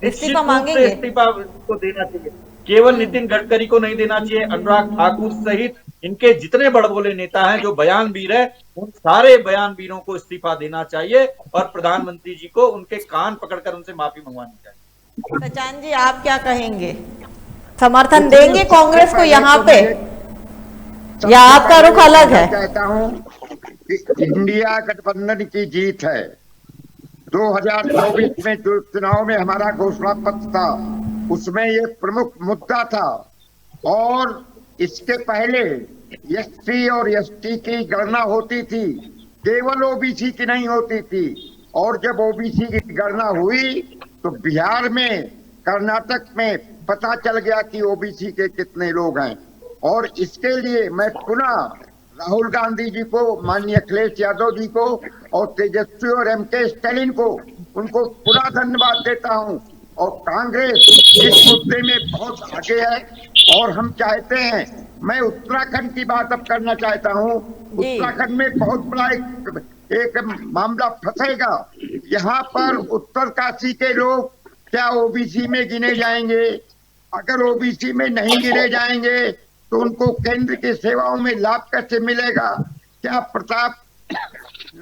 इस्तीफा मांगेंगे? इस्तीफा को देना चाहिए। केवल नितिन गडकरी को नहीं देना चाहिए, अनुराग ठाकुर सहित इनके जितने बड़बोले नेता हैं, जो बयानवीर है, उन सारे बयानवीरों को इस्तीफा देना चाहिए और प्रधानमंत्री जी को उनके कान पकड़कर उनसे माफी मंगवानी चाहिए। सचान जी, आप क्या कहेंगे? समर्थन देंगे कांग्रेस को यहाँ पे या आपका रुख अलग है? कहता हूँ कि इंडिया गठबंधन की जीत है। 2024 में जो चुनाव में हमारा घोषणा पत्र था उसमें ये प्रमुख मुद्दा था, और इसके पहले एससी और एसटी की गणना होती थी, केवल ओबीसी की नहीं होती थी। और जब ओबीसी की गणना हुई तो बिहार में, कर्नाटक में पता चल गया कि ओबीसी के कितने लोग हैं। और इसके लिए मैं पुनः राहुल गांधी जी को, माननीय अखिलेश यादव जी को और तेजस्वी और एमके स्टालिन को, उनको पुनः धन्यवाद देता हूं। और कांग्रेस इस मुद्दे में बहुत आगे है और हम चाहते हैं, मैं उत्तराखंड की बात अब करना चाहता हूं। उत्तराखंड में बहुत बड़ा एक मामला फंसेगा। यहाँ पर उत्तरकाशी के लोग क्या ओबीसी में गिने जाएंगे? अगर ओबीसी में नहीं गिने जाएंगे तो उनको केंद्र की सेवाओं में लाभ कैसे मिलेगा? क्या प्रताप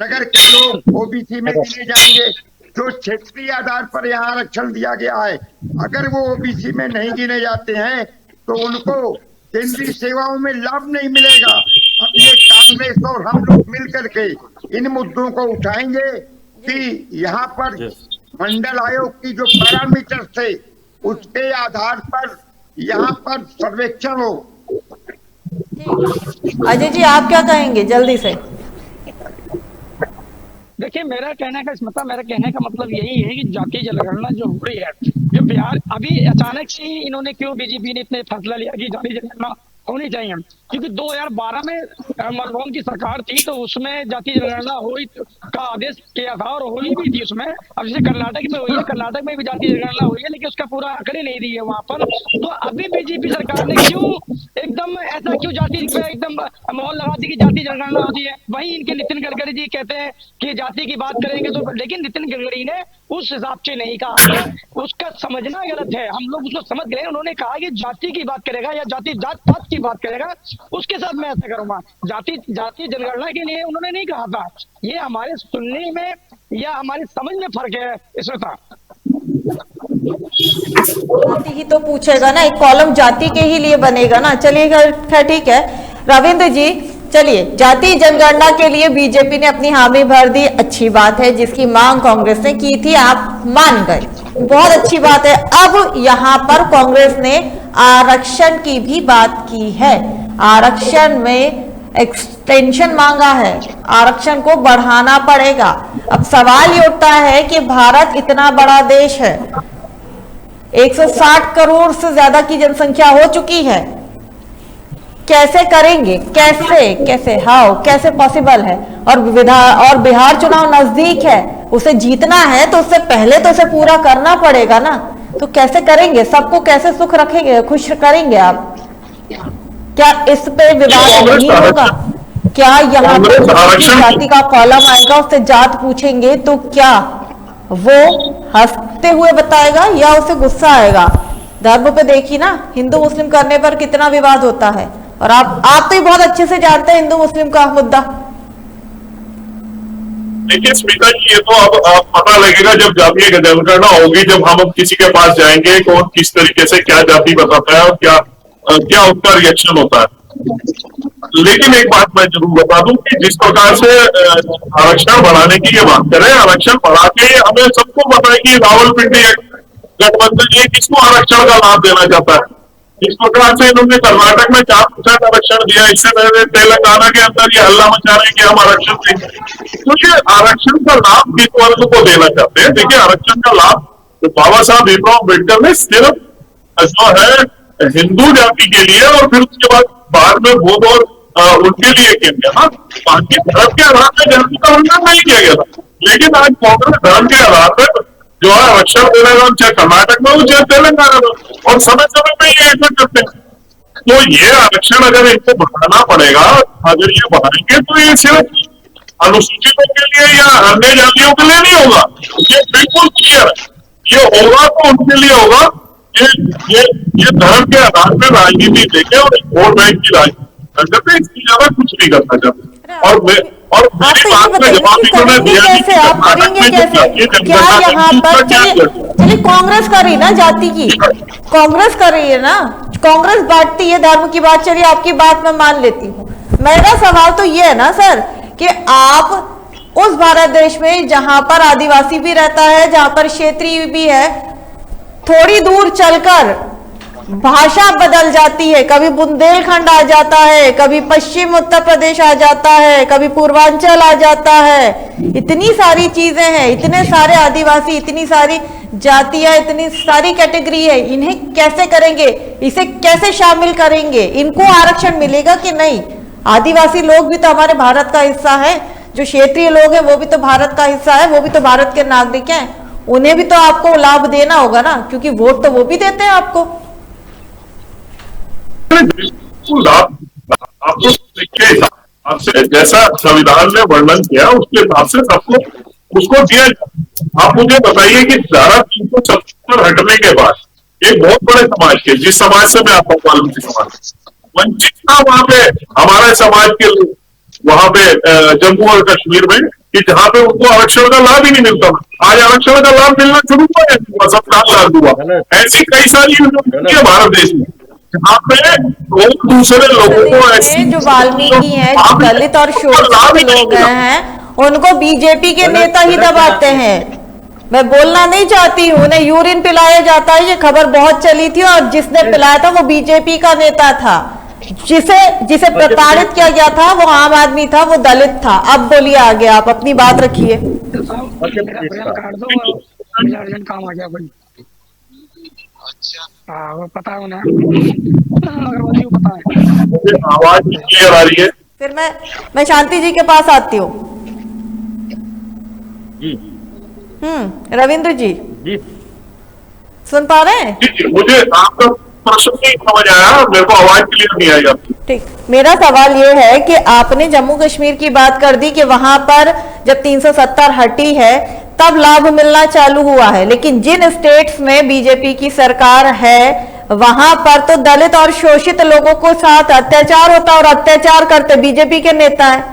नगर के लोग ओबीसी में गिने जाएंगे? जो क्षेत्रीय आधार पर यहाँ आरक्षण दिया गया है, अगर वो ओबीसी में नहीं गिने जाते हैं तो उनको केंद्रीय सेवाओं में लाभ नहीं मिलेगा। अब ये कांग्रेस और हम लोग मिलकर के इन मुद्दों को उठाएंगे कि यहाँ पर मंडल आयोग की जो पैरामीटर थे उसके आधार पर यहाँ पर सर्वेक्षण हो। अजय जी, आप क्या कहेंगे जल्दी से? देखिए, मेरा कहने का मतलब यही है कि जातीय जनगणना जो हो रही है, जो बिहार अभी अचानक से ही इन्होंने क्यों, बीजेपी ने इतने फैसला लिया कि जातीय जनगणना होनी चाहिए? क्योंकि 2012 में मनमोहन की सरकार थी तो उसमें जातीय जनगणना हुई का आदेश किया था और हुई भी थी उसमें। अब जैसे कर्नाटक में हुई है, कर्नाटक में भी जातीय जनगणना हुई है, लेकिन उसका पूरा आंकड़े नहीं दिए वहां पर। तो अभी बीजेपी सरकार ने क्यों एकदम ऐसा क्यों जाति पे एकदम माहौल लगा दी कि जातीय जनगणना होती है? वही इनके नितिन गडकरी जी कहते हैं कि जाति की बात करेंगे तो, लेकिन नितिन गडकरी ने उस हिसाब से नहीं कहा, उसका समझना गलत है। हम लोग उसको समझ गए, उन्होंने कहा कि जाति की बात करेगा या जाति जात पात की बात करेगा उसके साथ मैं ऐसा करूंगा। जाति जनगणना के लिए उन्होंने नहीं कहा था। ये हमारे सुनने में या हमारी समझ में फर्क है इसमें था। जाति ही तो पूछेगा ना, एक कॉलम जाति के ही लिए बनेगा ना। चलिए खैर ठीक है। रविंद्र जी, चलिए, जाति जनगणना के लिए बीजेपी ने अपनी हामी भर दी, अच्छी बात है। जिसकी मांग कांग्रेस ने की थी आप मान गए, बहुत अच्छी बात है। अब यहाँ पर कांग्रेस ने आरक्षण की भी बात की है, आरक्षण में एक्सटेंशन मांगा है, आरक्षण को बढ़ाना पड़ेगा। अब सवाल ये उठता है कि भारत इतना बड़ा देश है, 160 करोड़ से ज्यादा की जनसंख्या हो चुकी है, कैसे करेंगे? कैसे पॉसिबल है? और बिहार चुनाव नजदीक है, उसे जीतना है तो उससे पहले तो उसे पूरा करना पड़ेगा ना। तो कैसे करेंगे? सबको कैसे सुख रखेंगे, खुश करेंगे आप? क्या इस पे विवाद नहीं होगा? क्या यहाँ पर जाति का कॉलम आएगा, उससे जात पूछेंगे तो क्या वो हंसते हुए बताएगा या उसे गुस्सा आएगा? धर्म पे देखिए ना, हिंदू मुस्लिम करने पर कितना विवाद होता है, और आप तो ही बहुत अच्छे से जानते हैं हिंदू मुस्लिम का मुद्दा। देखिए स्मिता जी, ये तो अब पता लगेगा जब जातीय जनगणना होगी, जब हम किसी के पास जाएंगे, कौन किस तरीके से क्या जाति बताता है और क्या उसका रिएक्शन होता है। लेकिन एक बात मैं जरूर बता दूं कि जिस प्रकार से आरक्षण बढ़ाने की ये बात करें, आरक्षण बढ़ा के हमें सबको पता है कि रावलपिंडी गठबंधन ये किसको आरक्षण का लाभ देना चाहता है। इस प्रकार से इन्होंने कर्नाटक में 4% आरक्षण दिया, इससे पहले तेलंगाना के अंदर ये हल्ला मचा रहे हैं कि हम आरक्षण देंगे। तो ये आरक्षण का लाभ किस वर्ग को देना चाहते हैं? देखिए, आरक्षण का लाभ तो बाबा साहब भीमराव अम्बेडकर ने सिर्फ जो है हिंदू जाति के लिए और फिर उसके बाद में वो और उनके लिए किया गया। हाँ, बाकी धर्म के आधार पर जाति का उल्लंघन नहीं किया गया था, लेकिन आज कांग्रेस धर्म के आधार पर जो है आरक्षण देने का, चाहे कर्नाटक में हो चाहे तेलंगाना में, और समय समय में ये ऐसा करते हैं। तो ये आरक्षण अगर इनको बढ़ाना पड़ेगा, अगर ये बढ़ाएंगे तो ये सिर्फ अनुसूचितों के लिए या अन्य जातियों के लिए नहीं होगा। ये बिल्कुल क्लियर है। ये होगा तो उनके लिए होगा ये ये ये धर्म के आधार पर राजनीति लेके और वोट बैंक की राजनीति करते, इससे ज्यादा कुछ नहीं करना चाहते। और आप मेरी तो ये बात में बताइए जवाब कि इन्होंने करेंगे दिया नहीं कैसे, कि आप कर्नाटक करेंगे में जो कैसे? जातीय क्या जनगणना यहाँ थी, पर उसका क्या चलिए किया? चलिए कांग्रेस कर रही ना जाति की, कांग्रेस कर रही है ना, कांग्रेस बांटती है धर्म की बात। चलिए आपकी बात मैं मान लेती हूँ। मेरा सवाल तो ये है ना सर कि आप उस भारत देश में जहां पर आदिवासी भी रहता है, जहां पर क्षेत्रीय भी है, थोड़ी दूर चलकर भाषा बदल जाती है, कभी बुंदेलखंड आ जाता है, कभी पश्चिम उत्तर प्रदेश आ जाता है, कभी पूर्वांचल आ जाता है। इतनी सारी चीजें हैं, इतने सारे आदिवासी, इतनी सारी जातियां, इतनी सारी कैटेगरी है, इन्हें कैसे करेंगे, इसे कैसे शामिल करेंगे? इनको आरक्षण मिलेगा कि नहीं? आदिवासी लोग भी तो हमारे भारत का हिस्सा है, जो क्षेत्रीय लोग हैं वो भी तो भारत का हिस्सा है, वो भी तो भारत के नागरिक हैं, उन्हें भी तो आपको लाभ देना होगा ना, क्योंकि वोट तो वो भी देते हैं आपको। बिल्कुल आपको के हिसाब से जैसा संविधान ने वर्णन किया उसके हिसाब से सबको उसको दिया। आप मुझे बताइए कि धारा 370 हटने के बाद एक बहुत बड़े समाज के, जिस समाज से मैं आता हूँ वाल्मीकि समाज, वंचित था वहां पे हमारे समाज के लोग, वहां पे जम्मू और कश्मीर में, कि जहां पे उनको आरक्षण का लाभ ही नहीं मिलता। आज आरक्षण का लाभ मिलना शुरू हुआ है, संविधान लागू हुआ। ऐसी कई सारी यूनिवर्सिटी है भारत देश में जहाँ पे लोग दूसरे लोगों को ऐसी जो वाल्मीकि हैं, जो दलित और शोषित लोग हैं, उनको बीजेपी के नेता ही दबाते हैं। मैं बोलना नहीं चाहती हूँ, उन्हें यूरिन पिलाया जाता है, ये खबर बहुत चली थी, और जिसने पिलाया था वो बीजेपी का नेता था। जिसे प्रताड़ित किया गया था वो आम आदमी था, वो दलित था। अब बोलिए आगे, आप अपनी बात रखिए। अर्जेंट काम आ गया कोई। हाँ वो पता है उन्हें, अग्रवाल जी को पता है। मुझे आवाज क्लियर आ रही है? फिर मैं शांति जी के पास आती हूँ। जी रविंद्र जी जी सुन पा रहे हैं? जी, मुझे आपका प्रश्न नहीं समझ आया, मेरे को आवाज क्लियर नहीं आई आपकी। ठीक, मेरा सवाल ये है कि आपने जम्मू कश्मीर की बात कर दी कि वहां पर जब 370 हटी है तब लाभ मिलना चालू हुआ है, लेकिन जिन स्टेट्स में बीजेपी की सरकार है वहां पर तो दलित और शोषित लोगों को साथ अत्याचार होता है, और अत्याचार करते बीजेपी के नेता है।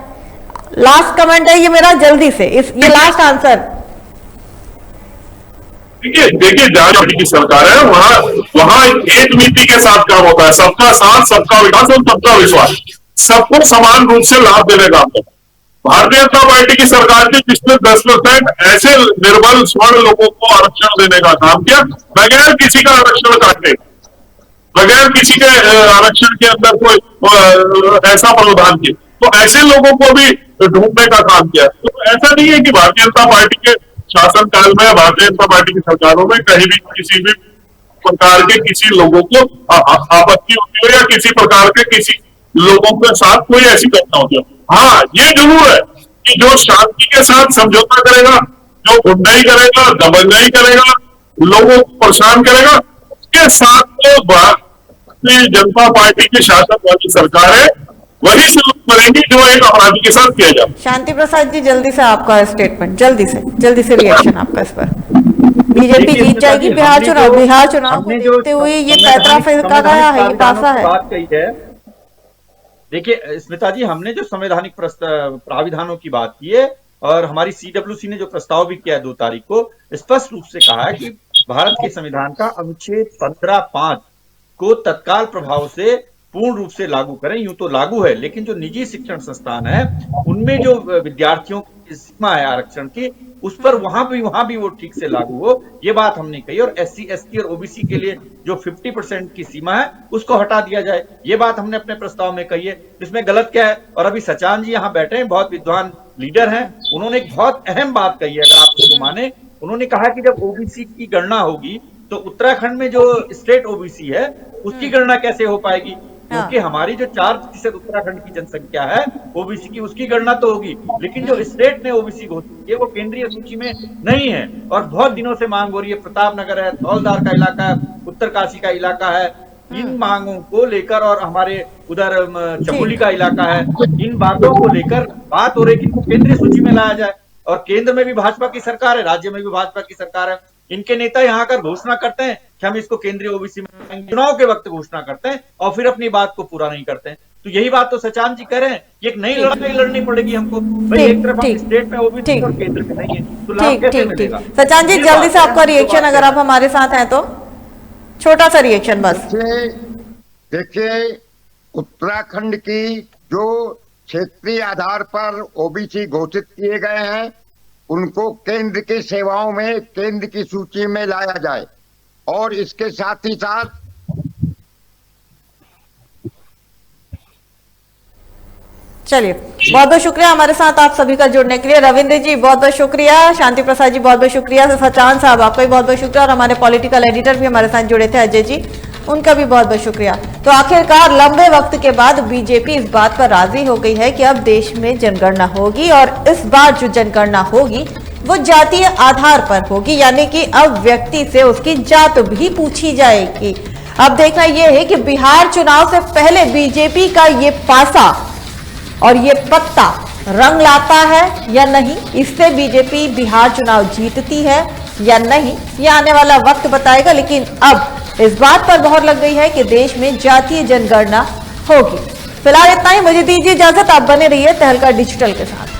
लास्ट कमेंट है ये मेरा, जल्दी से ये लास्ट आंसर। देखिए जहां पार्टी की सरकार है वहां एक नीति के साथ काम होता है, सबका साथ, सबका विकास और सबका विश्वास, सबको समान रूप से लाभ देने का। भारतीय जनता पार्टी की सरकार थी जिसने 10% ऐसे निर्बल स्वर्ण लोगों को आरक्षण देने का काम किया, बगैर किसी का आरक्षण काटने, बगैर किसी के आरक्षण के अंदर कोई ऐसा प्रावधान किया, तो ऐसे लोगों को भी ढूंढने का काम किया। तो ऐसा नहीं है कि भारतीय जनता पार्टी के शासन काल में, भारतीय जनता पार्टी की सरकारों में कहीं भी किसी भी प्रकार के किसी लोगों को आपत्ति होती हो या किसी प्रकार के किसी लोगों के साथ कोई ऐसी घटना होती हो। हाँ, ये जरूर है कि जो शांति के साथ समझौता करेगा, जो गुंडाई करेगा, दबंगाई करेगा, लोगों को परेशान करेगा, उसके साथ तो भारतीय जनता पार्टी की शासन वाली सरकार है, वही सलूक करेंगी जो एक अपराधी के साथ किया जाए। शांति प्रसाद जी जल्दी से आपका स्टेटमेंट, जल्दी से रिएक्शन आपका इस पर। बीजेपी जीत जाएगी बिहार चुनाव को देखते हुए ये पैतरा फेंका गया है, ये पासा है। बात कही है। देखिए स्मिता जी, हमने जो संवैधानिक प्राविधानों की बात की है और हमारी सीडब्ल्यूसी ने जो प्रस्ताव भी किया है 2 तारीख को, स्पष्ट रूप से कहा है कि भारत के संविधान का अनुच्छेद 15(5) को तत्काल प्रभाव से पूर्ण रूप से लागू करें। यूं तो लागू है, लेकिन जो निजी शिक्षण संस्थान है उनमें जो विद्यार्थियों की सीमा है आरक्षण की, उस पर वहां भी वो ठीक से लागू हो, ये बात हमने कही। और SC ST और OBC के लिए जो 50% की सीमा है उसको हटा दिया जाए, ये बात हमने अपने प्रस्ताव में कही है। इसमें गलत क्या है? और अभी सचान जी यहाँ बैठे हैं, बहुत विद्वान लीडर हैं, उन्होंने एक बहुत अहम बात कही है, अगर आप उसको माने। उन्होंने कहा कि जब OBC की गणना होगी तो उत्तराखंड में जो स्टेट OBC है उसकी गणना कैसे हो पाएगी? क्योंकि हमारी जो 4% उत्तराखंड की जनसंख्या है OBC की, उसकी गणना तो होगी, लेकिन जो स्टेट ने OBC घोषित किया वो केंद्रीय सूची में नहीं है। और बहुत दिनों से मांग हो रही है, प्रताप नगर है, धौलधार का इलाका है, उत्तरकाशी का इलाका है, इन मांगों को लेकर, और हमारे उधर चमोली का इलाका है, इन बातों को लेकर बात हो रही है कि इनको केंद्रीय सूची में लाया जाए। और केंद्र में भी भाजपा की सरकार है, राज्य में भी भाजपा की सरकार है, इनके नेता यहाँ आकर घोषणा करते हैं कि हम इसको केंद्रीय ओबीसी में लाएंगे, चुनाव के वक्त घोषणा करते हैं और फिर अपनी बात को पूरा नहीं करते हैं। तो यही बात तो सचान जी कह रहे हैं कि एक नई लड़ाई लड़नी पड़ेगी हमको। भाई एक तरफ हम स्टेट में ओबीसी और केंद्र में नहीं है, तो लाभ कैसे मिलेगा? सचान जी जल्दी से आपका रिएक्शन, अगर आप हमारे साथ हैं तो छोटा सा रिएक्शन बस। देखिए, उत्तराखंड की जो क्षेत्रीय आधार पर ओबीसी घोषित किए गए हैं, उनको केंद्र की सेवाओं में, केंद्र की सूची में लाया जाए। और इसके साथ ही साथ चलिए, बहुत बहुत शुक्रिया हमारे साथ आप सभी का जुड़ने के लिए। रविंद्र जी बहुत बहुत शुक्रिया, शांति प्रसाद जी बहुत बहुत शुक्रिया, सचान साहब आपका भी बहुत बहुत शुक्रिया, और हमारे पॉलिटिकल एडिटर भी हमारे साथ जुड़े थे अजय जी, उनका भी बहुत बहुत शुक्रिया। तो आखिरकार लंबे वक्त के बाद बीजेपी इस बात पर राजी हो गई है कि अब देश में जनगणना होगी, और इस बार जो जनगणना होगी वो जातीय आधार पर होगी, यानी कि अब व्यक्ति से उसकी जात भी पूछी जाएगी। अब देखना यह है कि बिहार चुनाव से पहले बीजेपी का ये पासा और ये पत्ता रंग लाता है या नहीं, इससे बीजेपी बिहार चुनाव जीतती है या नहीं, ये आने वाला वक्त बताएगा। लेकिन अब इस बात पर मोहर लग गई है कि देश में जातीय जनगणना होगी। फिलहाल इतना ही, मुझे दीजिए इजाजत, आप बने रहिए तहलका डिजिटल के साथ।